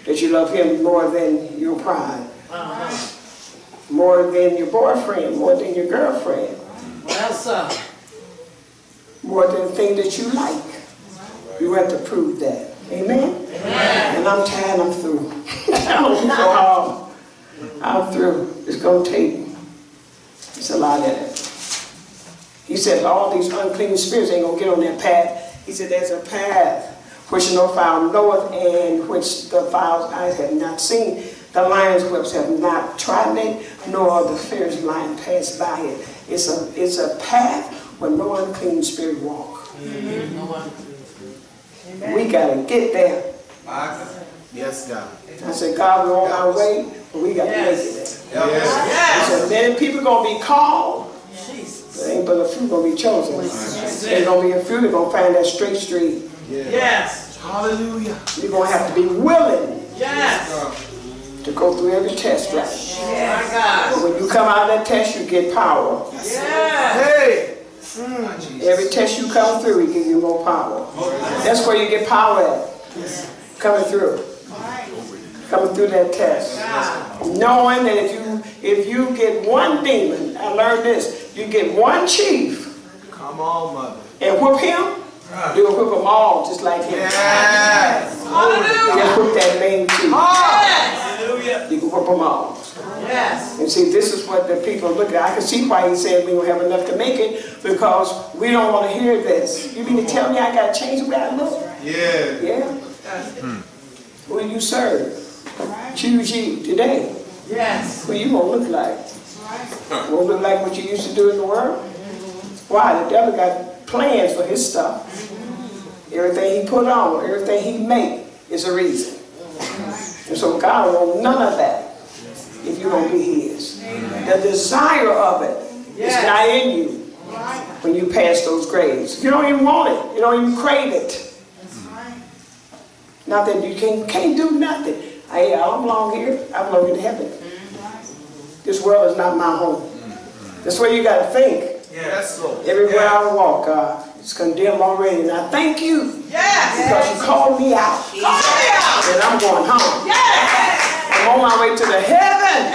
that you love him more than your pride. More than your boyfriend, more than your girlfriend. Well, sir. More than the thing that you like. You have to prove that. Amen? Amen. And I'm tired, I'm through. I'm so hard. I'm through. It's going to take. It's a lot in it. He said all these unclean spirits ain't going to get on that path. He said there's a path which no fowl knoweth, and which the fowl's eyes have not seen. The lion's whelps have not trodden it, nor the fierce lion passed by it. It's a path where no unclean spirit walk. We got to get there. Yes, God. I said, God, we're on our way, but we got to make it there. He said, many people are going to be called, but ain't but a few going to be chosen. There's going to be a few that are going to find that straight street. Yes. Hallelujah. You're going to have to be willing Yes. to go through every test, right? My God. But when you come out of that test, you get power. Yeah. Hey. Every test you come through, he gives you more power. That's where you get power at. Coming through. Coming through that test. Knowing that if you get one demon, I learned this, you get one chief. Come on, mother. And whoop him, you'll whip them all just like him. Yes. Hallelujah. Just whip that main chief. Hallelujah. You can whip them all. Yes. And see, this is what the people look at. I can see why he said we don't have enough to make it, because we don't want to hear this. You mean to tell me I got to change the way I look? Yeah. Yeah. Who do you serve? Choose ye today. Yes. Who you going to look like? You won't look like what you used to do in the world? Why? The devil got plans for his stuff. Everything he put on, everything he make is a reason. And so God don't want none of that if you're going to be his. The desire of it is not in you when you pass those grades. You don't even want it. You don't even crave it. Not that you can't do nothing. I don't belong here. I belong in heaven. This world is not my home. That's where you got to think. Yes, Lord. Everywhere I walk, God, it's condemned already. And I thank you because you called me out. And I'm going home. I'm on my way to the heaven.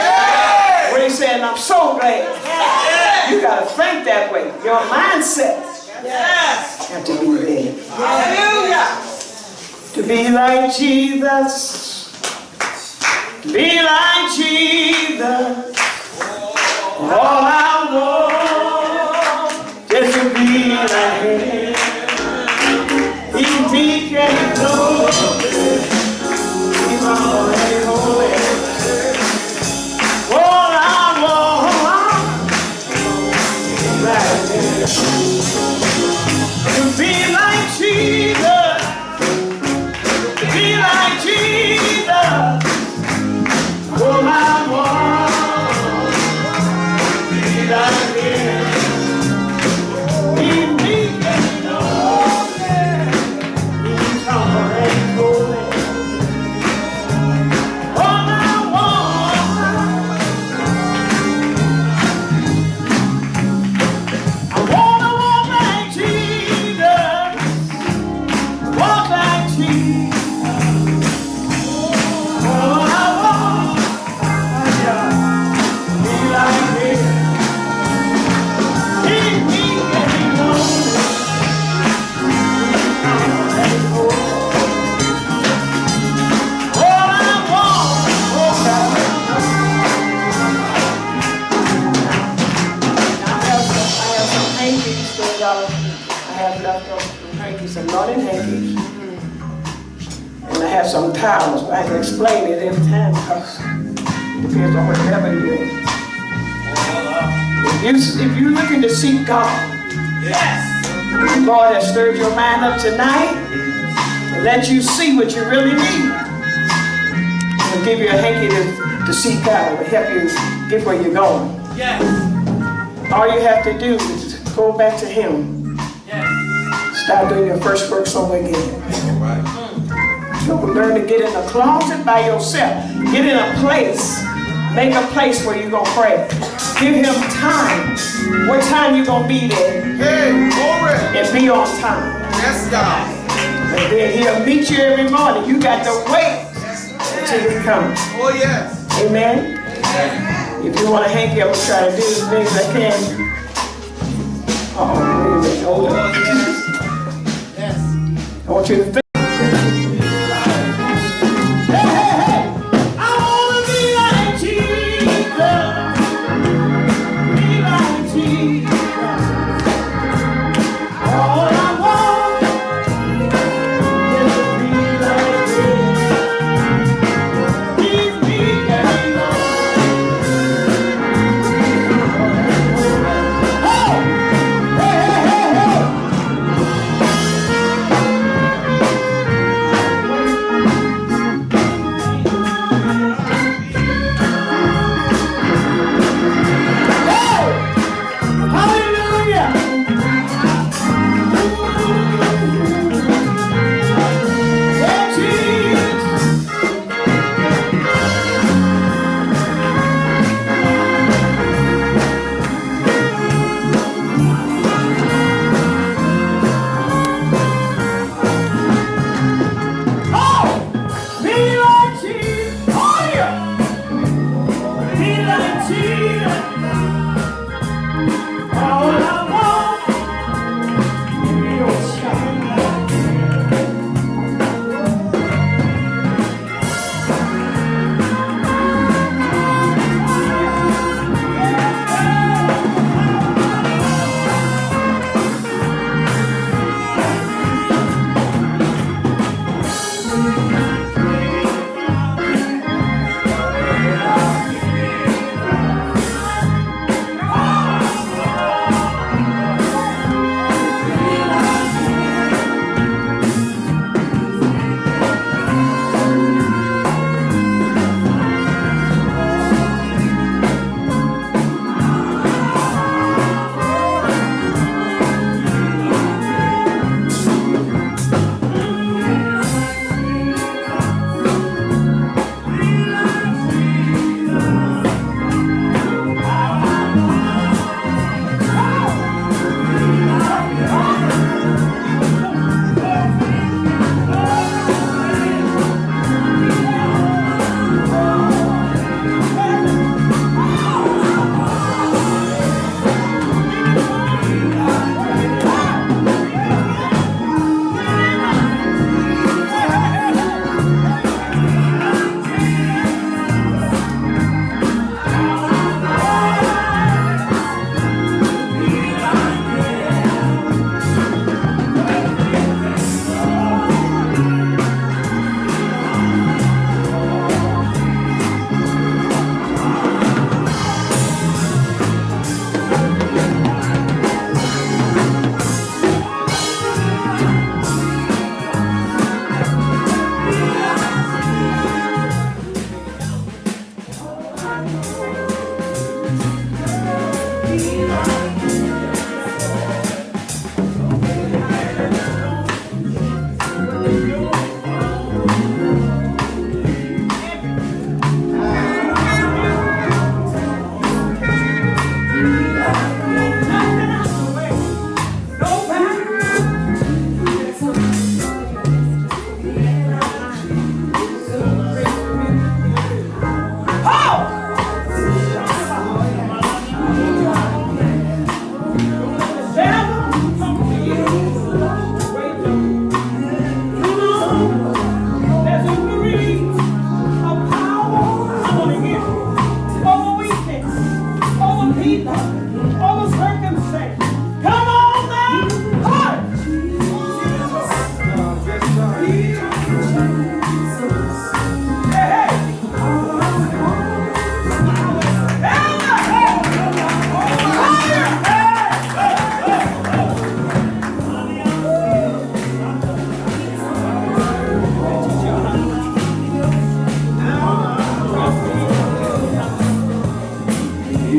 Where he said, I'm so glad. You got to think that way. Your mindset have to be there. Hallelujah. To be like Jesus, be like Jesus, all I want, just to be like him. He's meek and he's holy, he's holy. All I want, like him. To be like Jesus. Be like Jesus, all I want, be like him. He's meek and holy, he's humble and holy. All I wanna walk like Jesus, walk like Jesus. Some nodding hankies, and I have some towels, but I can explain it every time because it depends on what level you're in. If you're looking to seek God, the Lord has stirred your mind up tonight and let you see what you really need. He'll give you a hanky to seek out and help you get where you're going. All you have to do is go back to Him. Start doing your first works over again. So learn to get in a closet by yourself. Get in a place. Make a place where you're going to pray. Give Him time. What time you going to be there? And be on time. Yes, God. And then He'll meet you every morning. You got to wait till His coming. Oh, yes. Amen. If you want to hanky, I'm going to try to do as many as I can. Uh-oh, wait a minute. Hold on. Yes. I want you to think.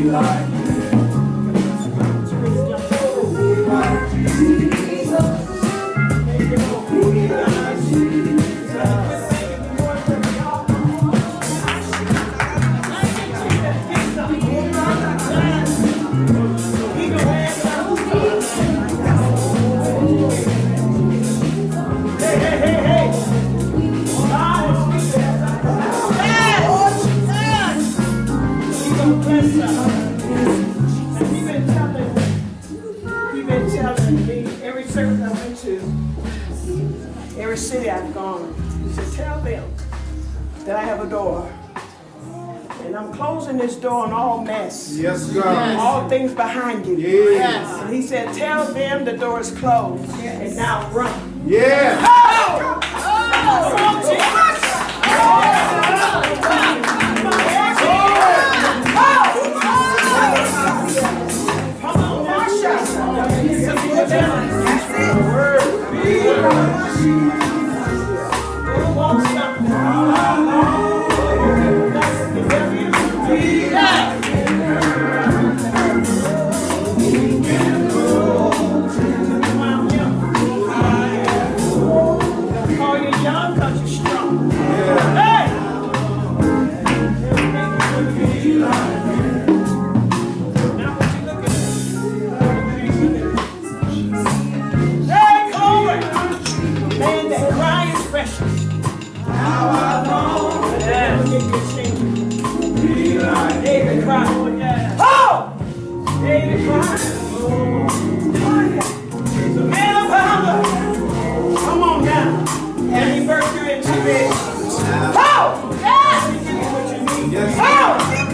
Like city I've gone. He said, tell them that I have a door. And I'm closing this door on all mess. Yes, God. All things behind you. Yes. And he said, tell them the door is closed. And now run. Yeah. Oh! Oh, Jesus! Come on, Marsha. Who wants something? Call you young because you're strong. Hey! Now what you looking at? Hey, glory! Man, that cry is precious. How I know. Yeah, get good singing. David cried. Oh! David cried. He's a man of valor. Come on now. Happy birthday and today. Oh! Yes! He gives you what you need. Oh! Yes!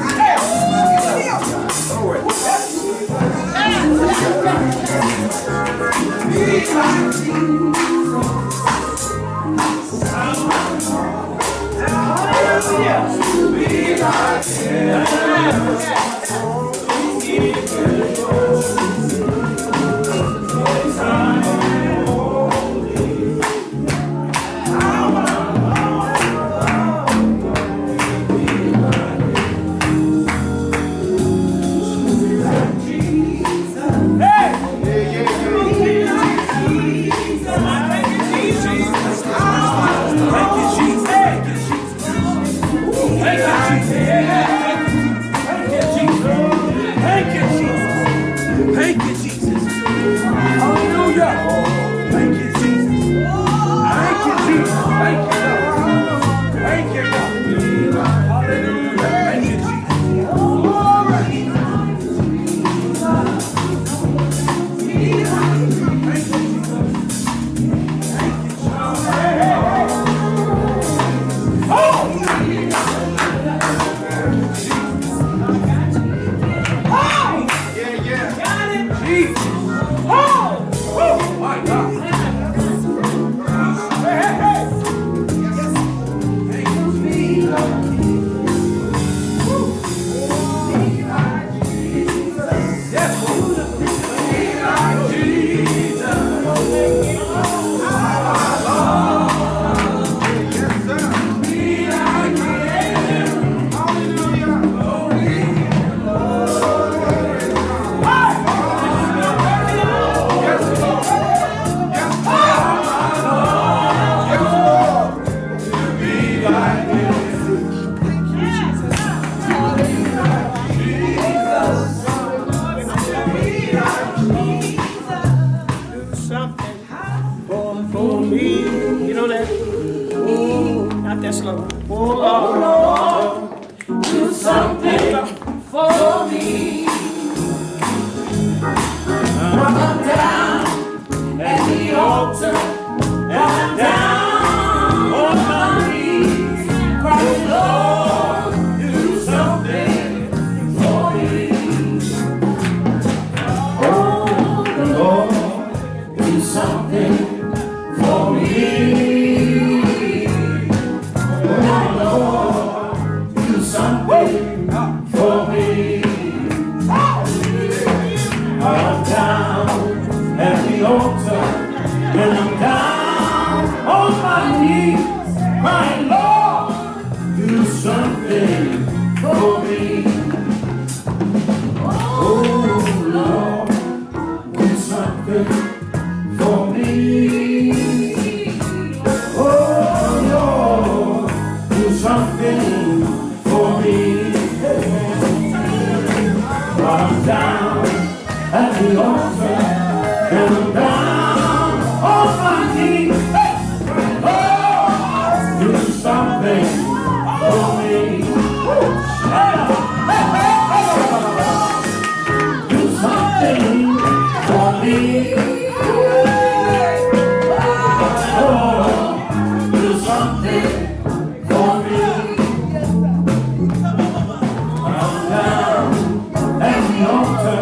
altar,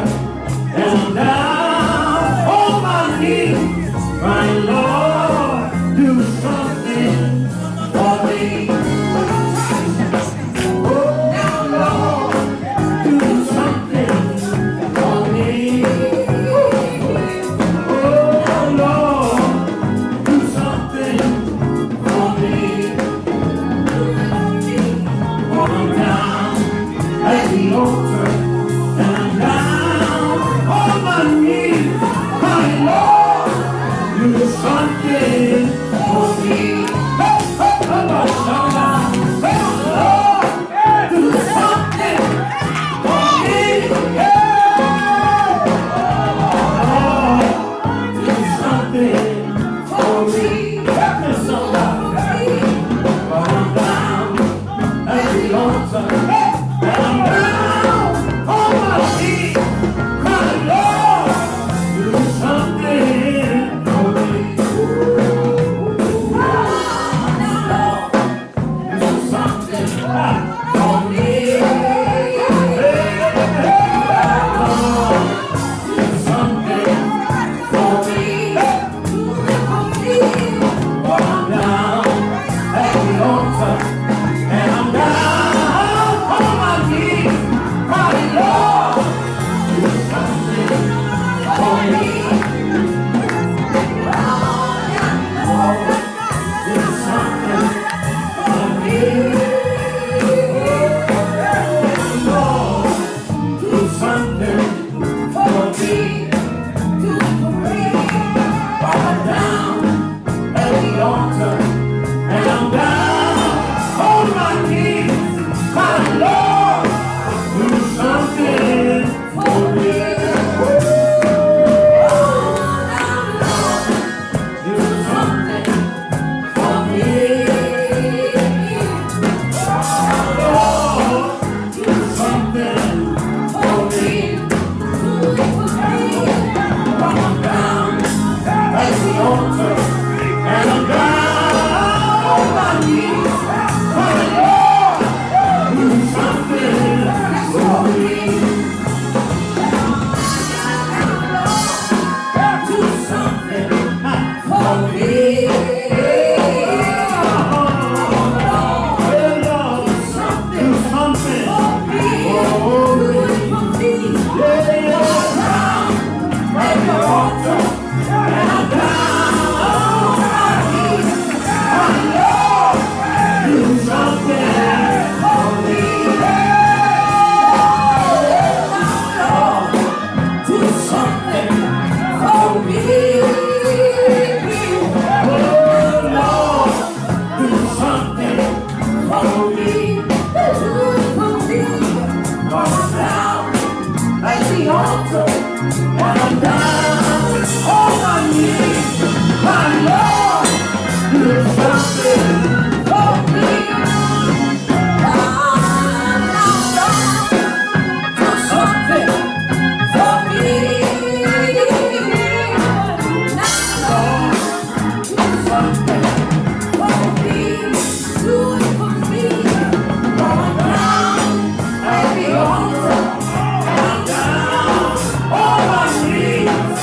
and I'm down on my knees, crying, Lord, do something for me. Oh, Lord, do something for me. Oh, Lord, do something for me. Oh, I'm down at the altar, and I'm down on my knees, crying, Lord, do something for me. Hey, hey, come on, shout. Hey, Lord, do something for me. Yeah. Lord, do something for me. Help me, somebody. But I'm down at the altar, and I'm down on my knees, crying, Lord, do something for me. Do something for me. Do something for me. But I'm down at the altar, and I'm down on my knees, crying, Lord, do something for me. Do something for me. Lord, do something for me. I'm down at the altar, and I'm down on my knees, crying, Lord, do something for me. Do something for me. Lord, do something for me. I'm down at the altar, and I'm down on my knees, crying, Lord, do something for me. Do something for me. Lord, do something for me. Yeah, down at the altar, and I'm down on my knees, crying, Lord, do something for me. Lord, do something for me. Oh, Lord, do something for me. I'm down at the altar, and I'm down on my knees, my Lord, do something for me. Do something for me. Lord, do something for me. Do it for me. I'm down at the altar, and I'm down on my knees,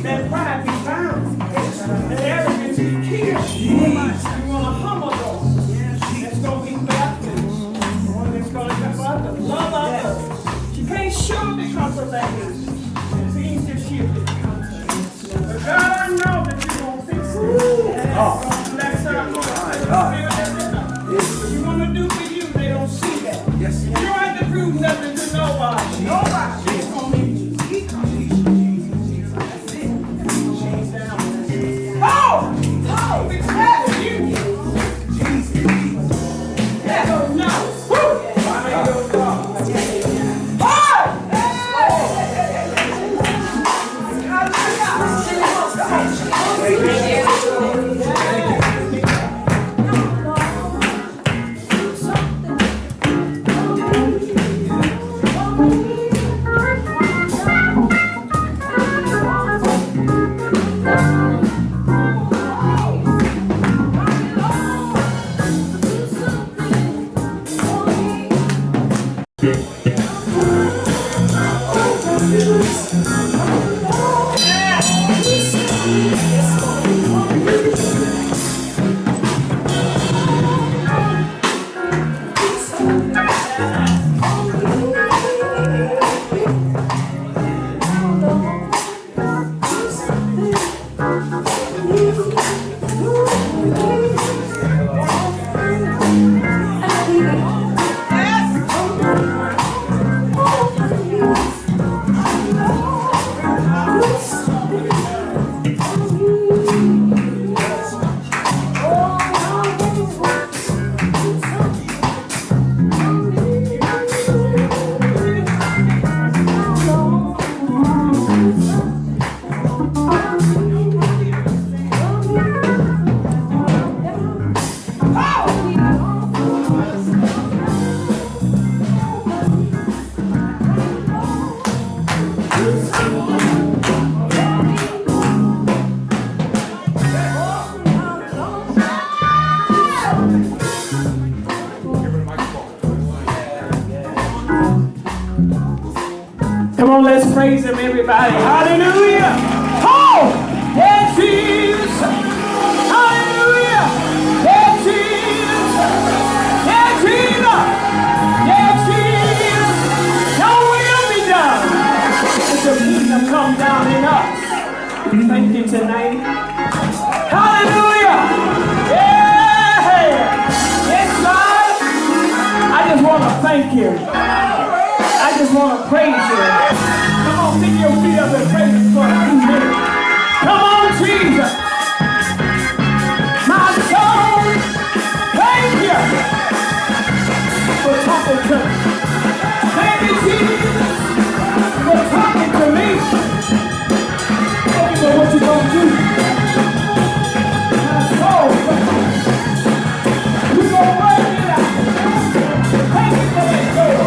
That pride be bound. And arrogance is killed. You want to humble those. That's going to be left. Yes. You don't have to prove nothing to nobody. Nobody. He's gonna meet you. That's it. Oh! Oh! It's happening. You. Yeah. Oh, no. Woo! I don't know. Come on, let's praise him, everybody. Hallelujah. Oh, yeah, Jesus. Hallelujah. Yeah, Jesus. Yeah, Jesus. Yeah, Jesus. Your will be done. Let the kingdom come down in us. Thank you tonight. Hallelujah. Yeah. Yes, God. I just want to thank you. I just want to praise you. Come on, pick your feet up and praise him for a few minutes. Come on, Jesus. My soul, thank you for talking to me. Thank you, Jesus, for talking to me. Thank you for what you're going to do. My soul, you're going to work it out. Thank you for that soul.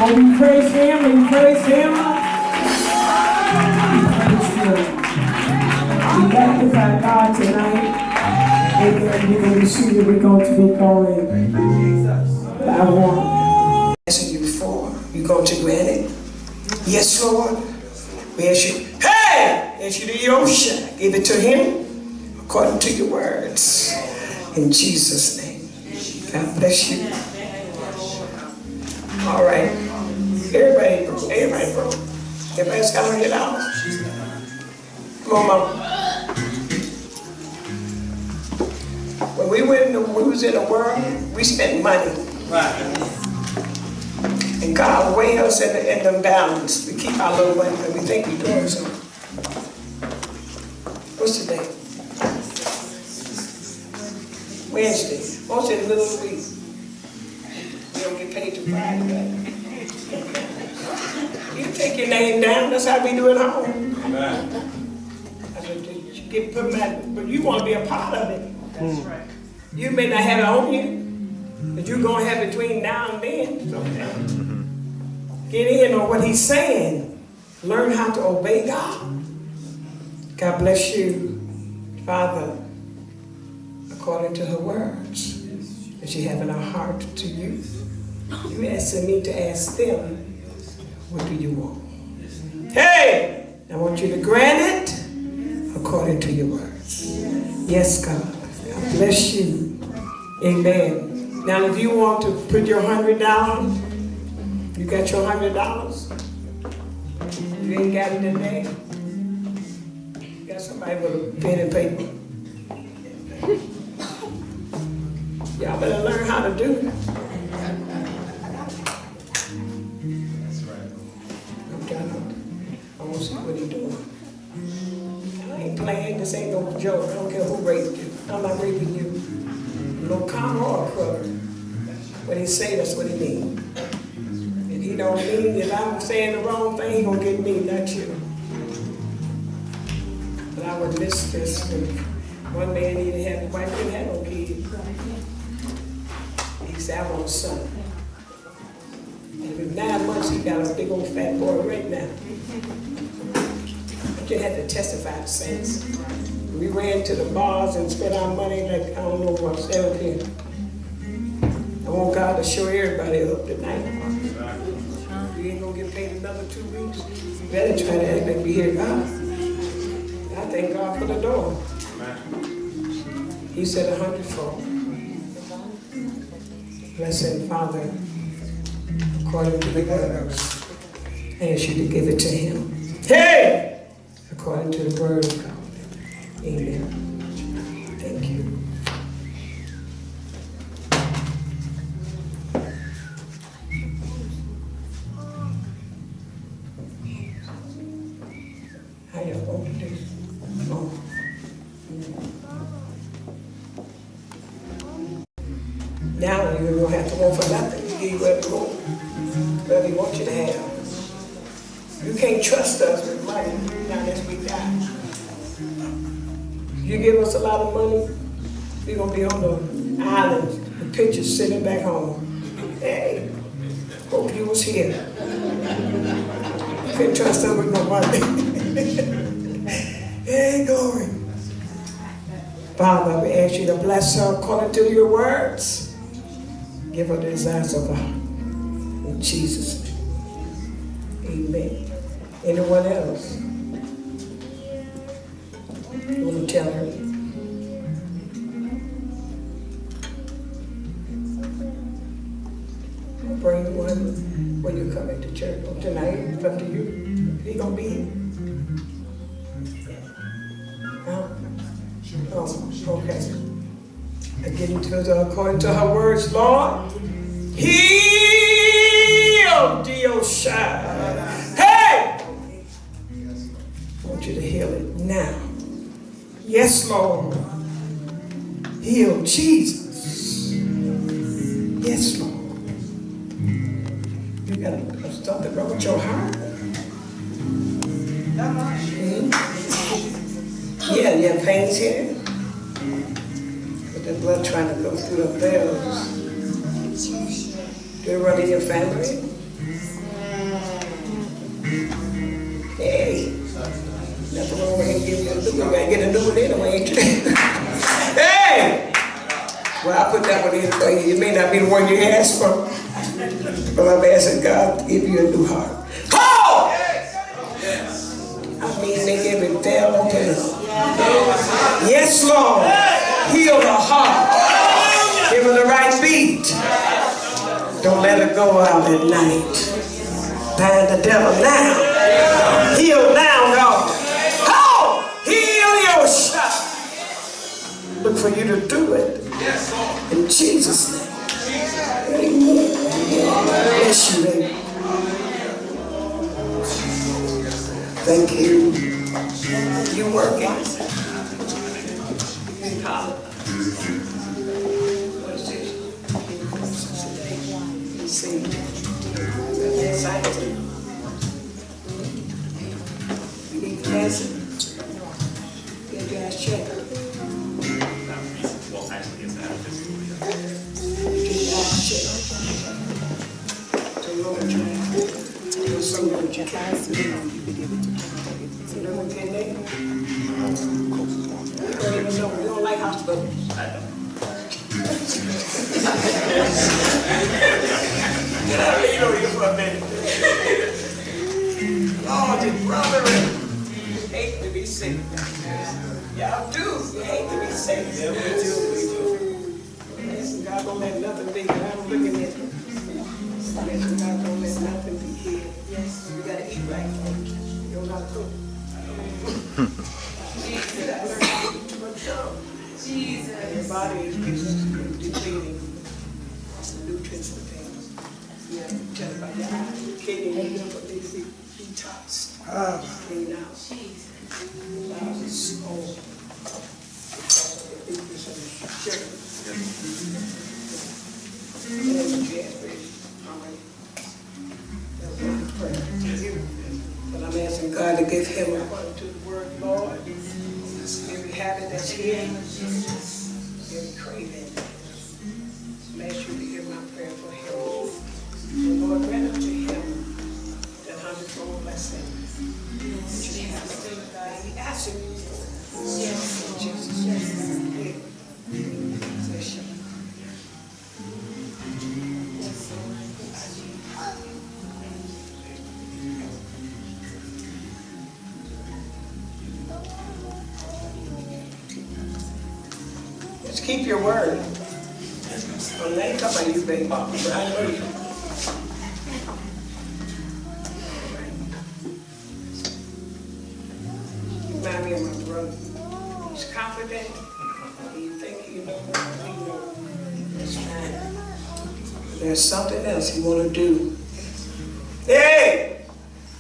We praise him, we praise him. We magnify God tonight. Amen. You're going to see that we're going to be going by one. Asking you before, you going to grant it? Yes, Lord. We ask you, hey! Ask you to Yosha. Give it to him according to your words. In Jesus' name. God bless you. All right. Everybody broke. Everybody's got $100. Come on, Mama. When we was in the world, we spent money. Right. And God weighed us in the balance to keep our little money, and we think we're doing something. What's the day? Wednesday. Most of the middle of the week. We don't get paid till Friday, right? You Take your name down. That's how we do it home. Amen. But you want to be a part of it. That's right. You may not have it on you, but you're going to have between now and then. Okay. Get in on what he's saying. Learn how to obey God. God bless you, Father, according to her words that she have in her heart to you. You asking me to ask them, what do you want? Hey! I want you to grant it according to your words. Yes, God. God bless you. Amen. Now, if you want to put your $100, you got your $100? You ain't got it today? You got somebody with a pen and paper? Y'all better learn how to do it. That's right. I want to see what he's doing. I ain't playing. This ain't no joke. I don't care who raped you. I'm not raping you. No comma or a crud. When he say, that's what he means. If he don't mean, if I'm saying the wrong thing, he gonna get me, not you. But I would miss this. One man didn't have a wife, didn't have no kid. He said, I want a son. And with 9 months, he got a big old fat boy right now. I just had to testify to saints. We ran to the bars and spent our money like, I don't know what, 17. I want God to show everybody up tonight. You ain't gonna get paid another 2 weeks. You better try to act like we hear God. I thank God for the door. He said 100-fold. Blessed Father, according to the words, I ask you to give it to him. Hey! According to the word of God. Amen. Thank you. How y'all going to do? Oh. Now you don't have to want for nothing. You give whatever you want. Whatever you want you to have. You can't trust us with money unless we die. You give us a lot of money, we're going to be on the island, the pictures sitting back home. Hey, hope you was here. You can't trust us with no money. Hey, glory. Father, we ask you to bless her according to your words. Give her the desires of her heart. In Jesus' name. Amen. Anyone else? You want to tell her? Bring one when you come into church. Well, tonight, it's up to you. He gonna be here. Huh? Oh, okay. Again, according to her words, Lord, heal Dio Shai. Hey! I want you to heal it now. Yes, Lord. Heal Jesus. Yes, Lord. You got something wrong with your heart? Yeah, you have pains here. With the blood trying to go through the veins. Do it run in your family? Hey. Nothing wrong with him giving you a new one. You gotta get a new one anyway, ain't you? Hey! Well, I put that one in for you. It may not be the one you asked for, but I'm asking God to give you a new heart. Oh! I mean, they gave it down on him. Yes, Lord. Heal the heart. Give her the right beat. Don't let her go out at night. Bind the devil now. Heal now, God. Heal your shot. Look for you to do it. In Jesus' name. Amen. Bless you, baby. Thank you. You working? In college. What is this? See. Excited. Nancy? Get your ass checked. Well, actually, it's out of this school year. Get your ass checked. The Lord tried. You're so good. You don't get there? You don't like hospitals. I don't. Get out of here for a minute. Oh, the brother, you hate to be sick. Y'all do. You hate to be sick. Yeah, we do. Listen, God don't let nothing be. I'm looking at you. Listen, God don't let nothing be here. Yes, you gotta eat right. You don't know how to cook. Jesus. Your body is depleting nutrients and things. You have to tell about your eyes, your kidney, and liver need to be detoxed, cleaned out. It's all because of the increase of the sugar. And the gas ready already. That's my prayer. But I'm asking God to give him according to the word, Lord. Every habit that's here, every craving. I'm asking you to hear my prayer for him. The Lord grant unto him that hundredfold blessing. That you have. He asked him. Yes, in Jesus' name. Bless you. Just keep your word. Well, they ain't talking about you, baby. I know you. Remind me of my brother. He's confident. You think you know what you know. That's fine. There's something else he want to do. Hey!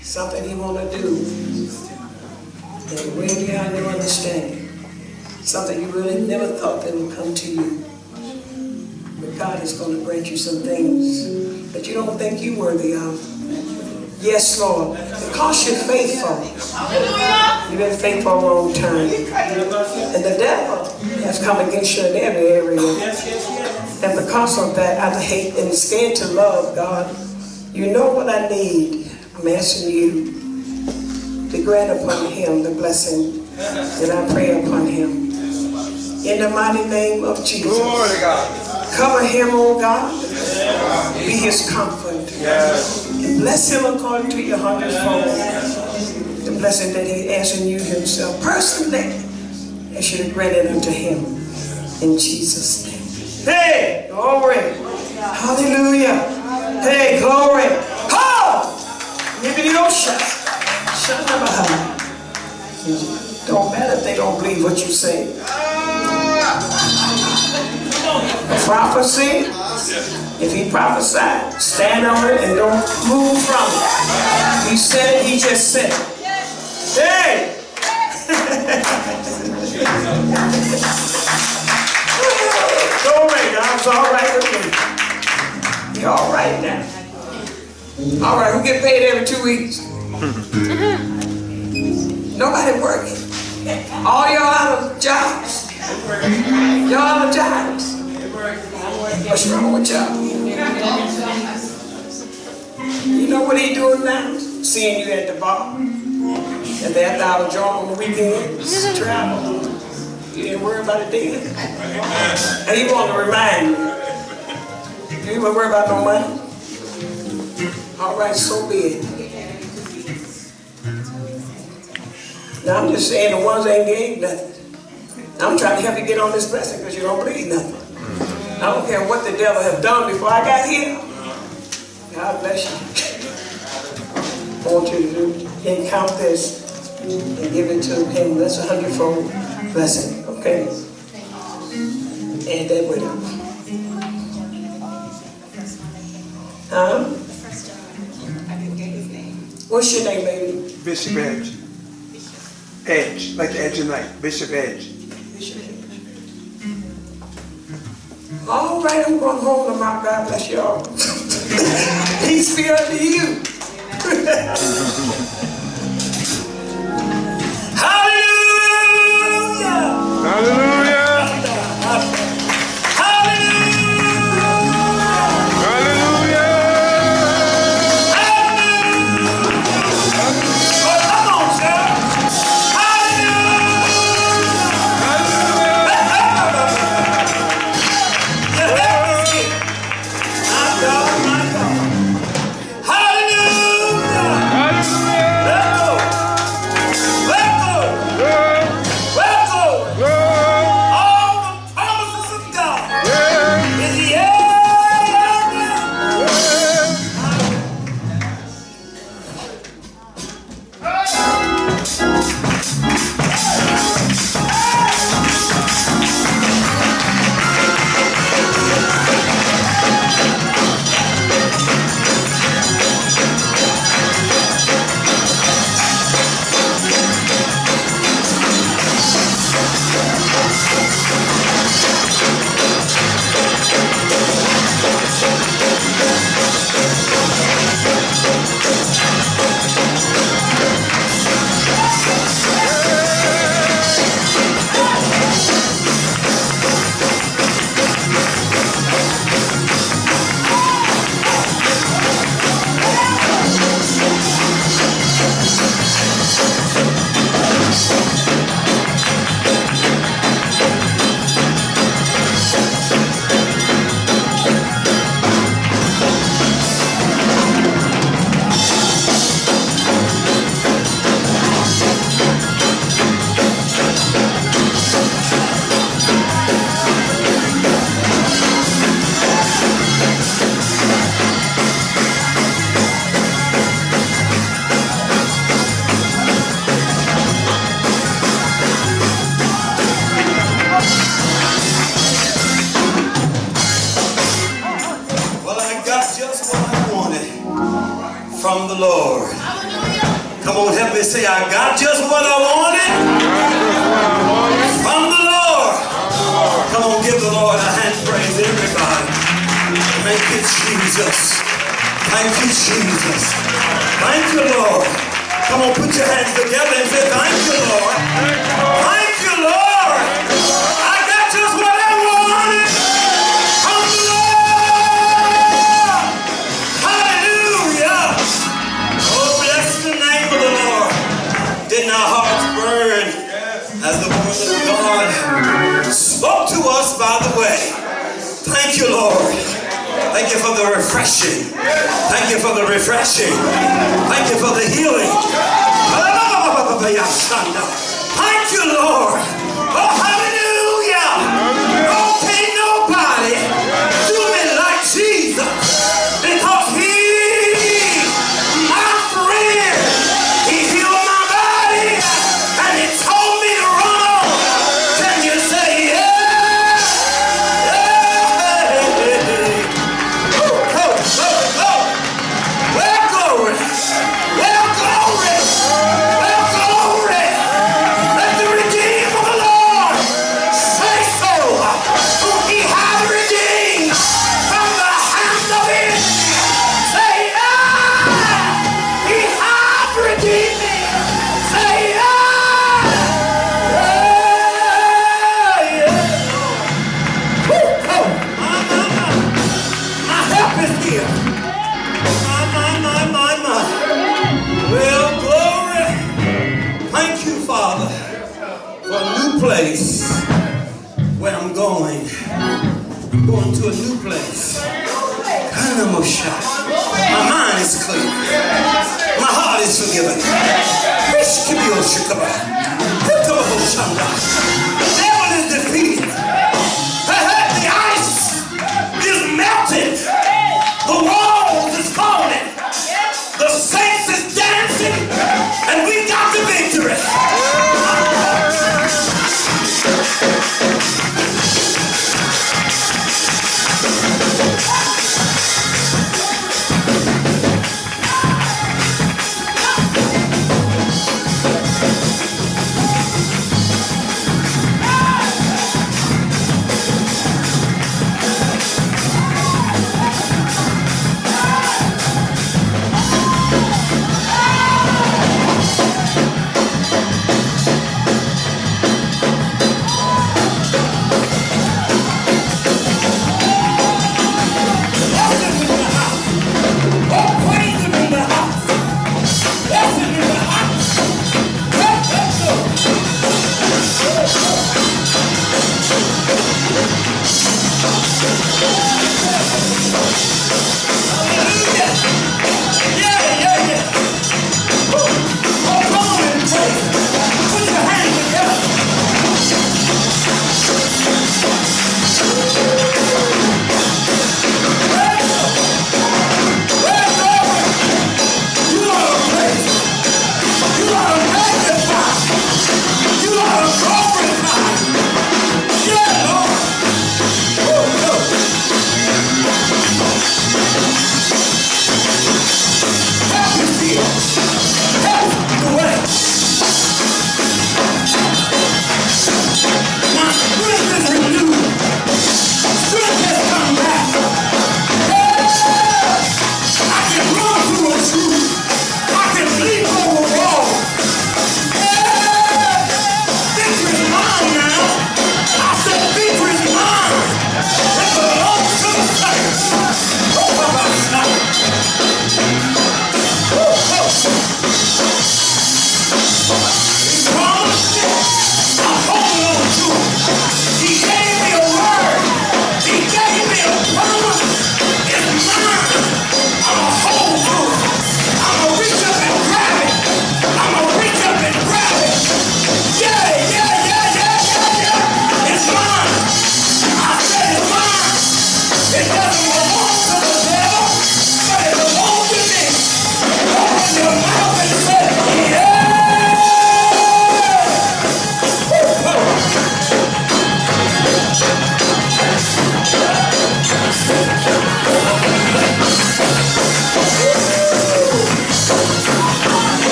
Something he want to do. And way beyond your understanding. Something you really never thought that would come to you. But God is going to grant you some things that you don't think you're worthy of. Yes, Lord. Because you're faithful. You've been faithful a long time. And the devil has come against you in every area. And because of that, I hate and scared to love God. You know what I need. I'm asking you to grant upon him the blessing that I pray upon him. In the mighty name of Jesus. Glory to God. Cover him, oh God. Be his comfort. And bless him according to your hundredfold. The blessing that he asking you himself personally, that should have granted unto him. In Jesus' name. Hey, glory. Hallelujah. Hey, glory. Oh! Maybe you don't shut up. Don't matter if they don't believe what you say. Prophecy, if he prophesied, stand on it and don't move from it. He said it, he just said it. Hey! Glory, God's all right with me. You're all right now. All right, who get paid every 2 weeks? Nobody working. All y'all out of jobs. Y'all out of jobs. What's wrong with y'all? You know what he doing now? Seeing you at the bar. At that dollar joint on the weekends. Travel. You didn't worry about it then. And he want to remind you. You didn't worry about no money. All right, so be it. Now I'm just saying the ones that ain't gave nothing. I'm trying to help you get on this blessing because you don't believe nothing. I don't care what the devil has done before I got here. God bless you. I want you to do, count this and give it to him. That's a hundredfold blessing. Okay? And that with him. Huh? What's your name, baby? Bishop Edge. Edge, like the edge of night. Bishop Edge. All right, I'm going home tomorrow. God bless y'all. Peace be unto you. from the Lord. Come on, help me say, I got just what I wanted from the Lord. Come on, give the Lord a hand praise, everybody. Thank you, Jesus. Thank you, Jesus. Thank you, Lord. Come on, put your hands together and say, thank you, Lord. Thank you, Lord. I got just what I wanted from the Lord. Hallelujah. Oh, bless the name of the Lord. Didn't our hearts burn as the word of God spoke to us by the way? Thank you, Lord. Thank you for the refreshing. Thank you for the refreshing. Thank you for the healing. Thank you, Lord. Oh, hallelujah. Oh, can't nobody do me like Jesus, because He, my friend, He healed my body and He told me to run on. Can you say yeah? Well, glory. Well, glory. Well, glory. Let the redeemed of the Lord say so. Whom He hath redeemed from the hand of His. Say yeah. He hath redeemed me. Say yeah. Yeah, yeah. Woo, oh, my help is here. My. Well, glory. Thank you, Father, for a new place where I'm going. I'm going to a new place. My mind is clear. My heart is forgiven. The devil is defeated. The ice is melted. The walls is falling. The saints is dancing, and we got the victory.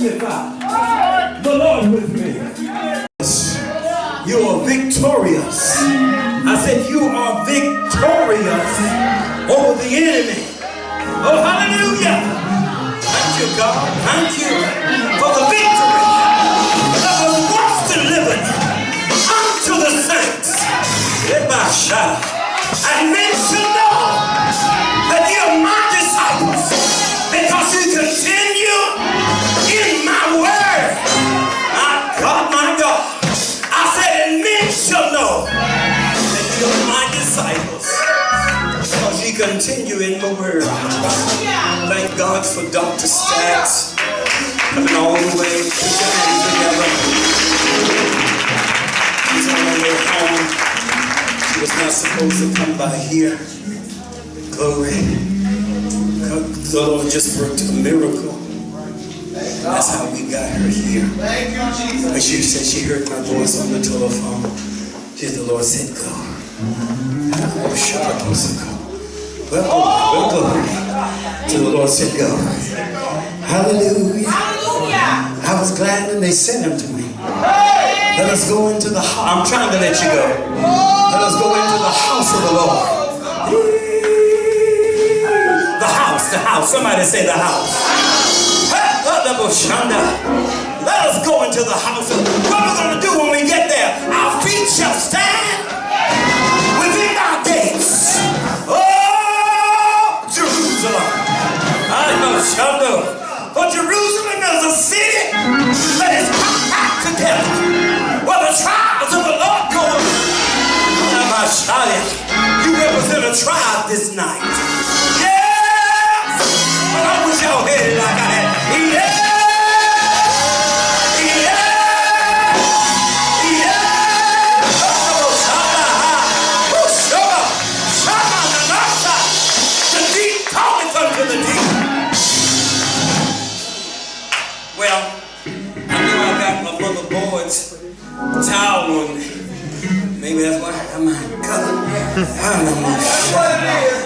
magnify the Lord with me. You are victorious. I said you are victorious over the enemy. Oh, hallelujah. Thank you, God. Thank you for the victory that was once delivered unto the saints. And men should know that you are my disciples because you continue in my word. My God. I said, and men shall know that you are my disciples because you continue in my word. Thank God for Dr. Stacks coming all the way. Put your hands together. She's on her way home. She was not supposed to come by here. Glory. The Lord just worked a miracle. That's how we got her here. Thank you, Jesus. But she said she heard my voice on the telephone. The Lord said, go. Oh, shut up, go. Well, glory. So the Lord said, go. Hallelujah. Hallelujah. I was glad when they sent him to me. Let us go into the house. I'm trying to let you go. Let us go into the house of the Lord. The house, the house. Somebody say the house. Let us go into the house. What we're going to do when we get there, our feet shall stand within our gates. Oh, Jerusalem. I know, Shanda. For Jerusalem is a city that is compact together, where the tribes of the Lord go. You represent a tribe this night. Yes! But I wish y'all had it like I had. Yeah! Well, I know I got my motherboard's towel on me. Maybe that's why I'm not covered.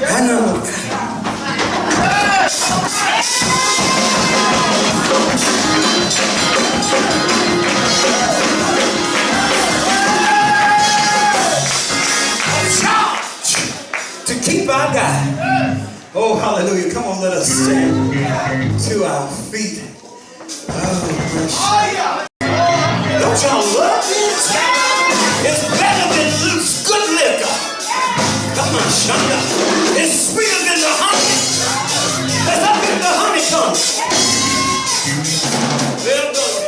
I know. A charge to keep our God. Oh, hallelujah. Come on, let us stand to our feet. Oh, don't y'all love this? It's better than loose good liquor. Come on, Shonda. It's sweeter than the honey. Let's up in the honeycomb. Well done.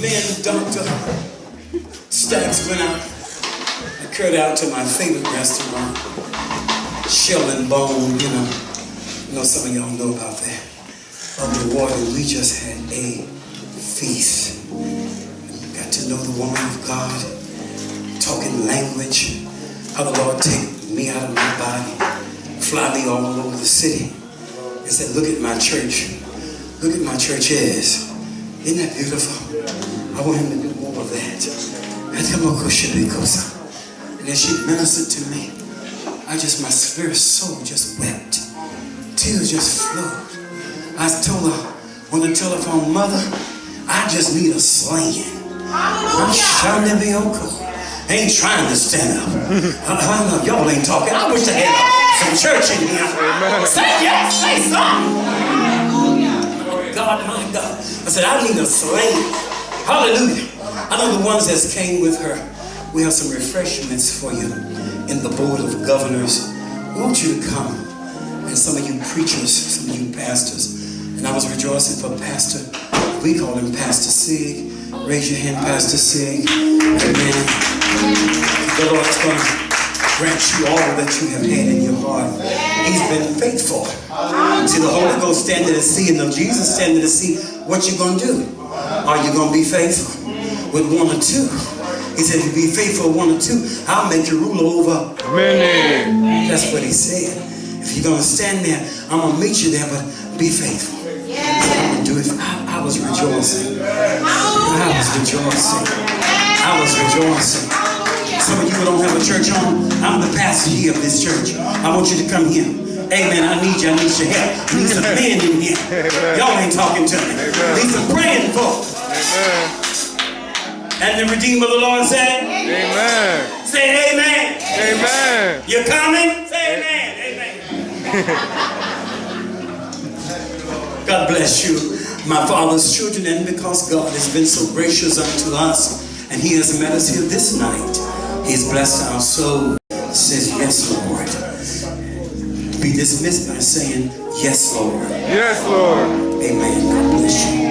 Me and Dr. Stacks went out. I curled out to my favorite restaurant, Shell and Bone, you know some of y'all know about that. Of the water, we just had a feast. Got to know the woman of God, talking language, how the Lord take me out of my body, fly me all over the city, and said, look at my church. Look at my church is. Isn't that beautiful? I want him to do more of that. And as she ministered to me, my spirit soul just wept. Tears just flowed. I told her on the telephone, Mother, I just need a sling. I'm trying to be uncle. I ain't trying to stand up. I know y'all ain't talking. I wish I had some church in here. Say yes, say something. God, my God. I said, I need a sling. Hallelujah. I know the ones that came with her. We have some refreshments for you in the board of governors. We want you to come. And some of you preachers, some of you pastors. And I was rejoicing for Pastor, we call him Pastor Sig. Raise your hand, Pastor Sig. Amen. The Lord's going to grant you all that you have had in your heart. He's been faithful. See, the Holy Ghost standing to see, and the Jesus standing to see what you're going to do. Are you going to be faithful with one or two? He said, if you be faithful with one or two, I'll make you ruler over many. That's what he said. If you're going to stand there, I'm going to meet you there, but be faithful. I was rejoicing. I was rejoicing. Some of you who don't have a church home, I'm the pastor here of this church. I want you to come here. Amen. I need your help. I need some men in here. Y'all ain't talking to me. I need some praying folk. Amen. And the Redeemer of the Lord said, Amen. Say amen. Amen. You're coming? Say amen. Amen. God bless you, my Father's children, and because God has been so gracious unto us, and He has met us here this night, He's blessed our soul. Says, yes, Lord. Be dismissed by saying, yes, Lord. Yes, Lord. Amen. God bless you.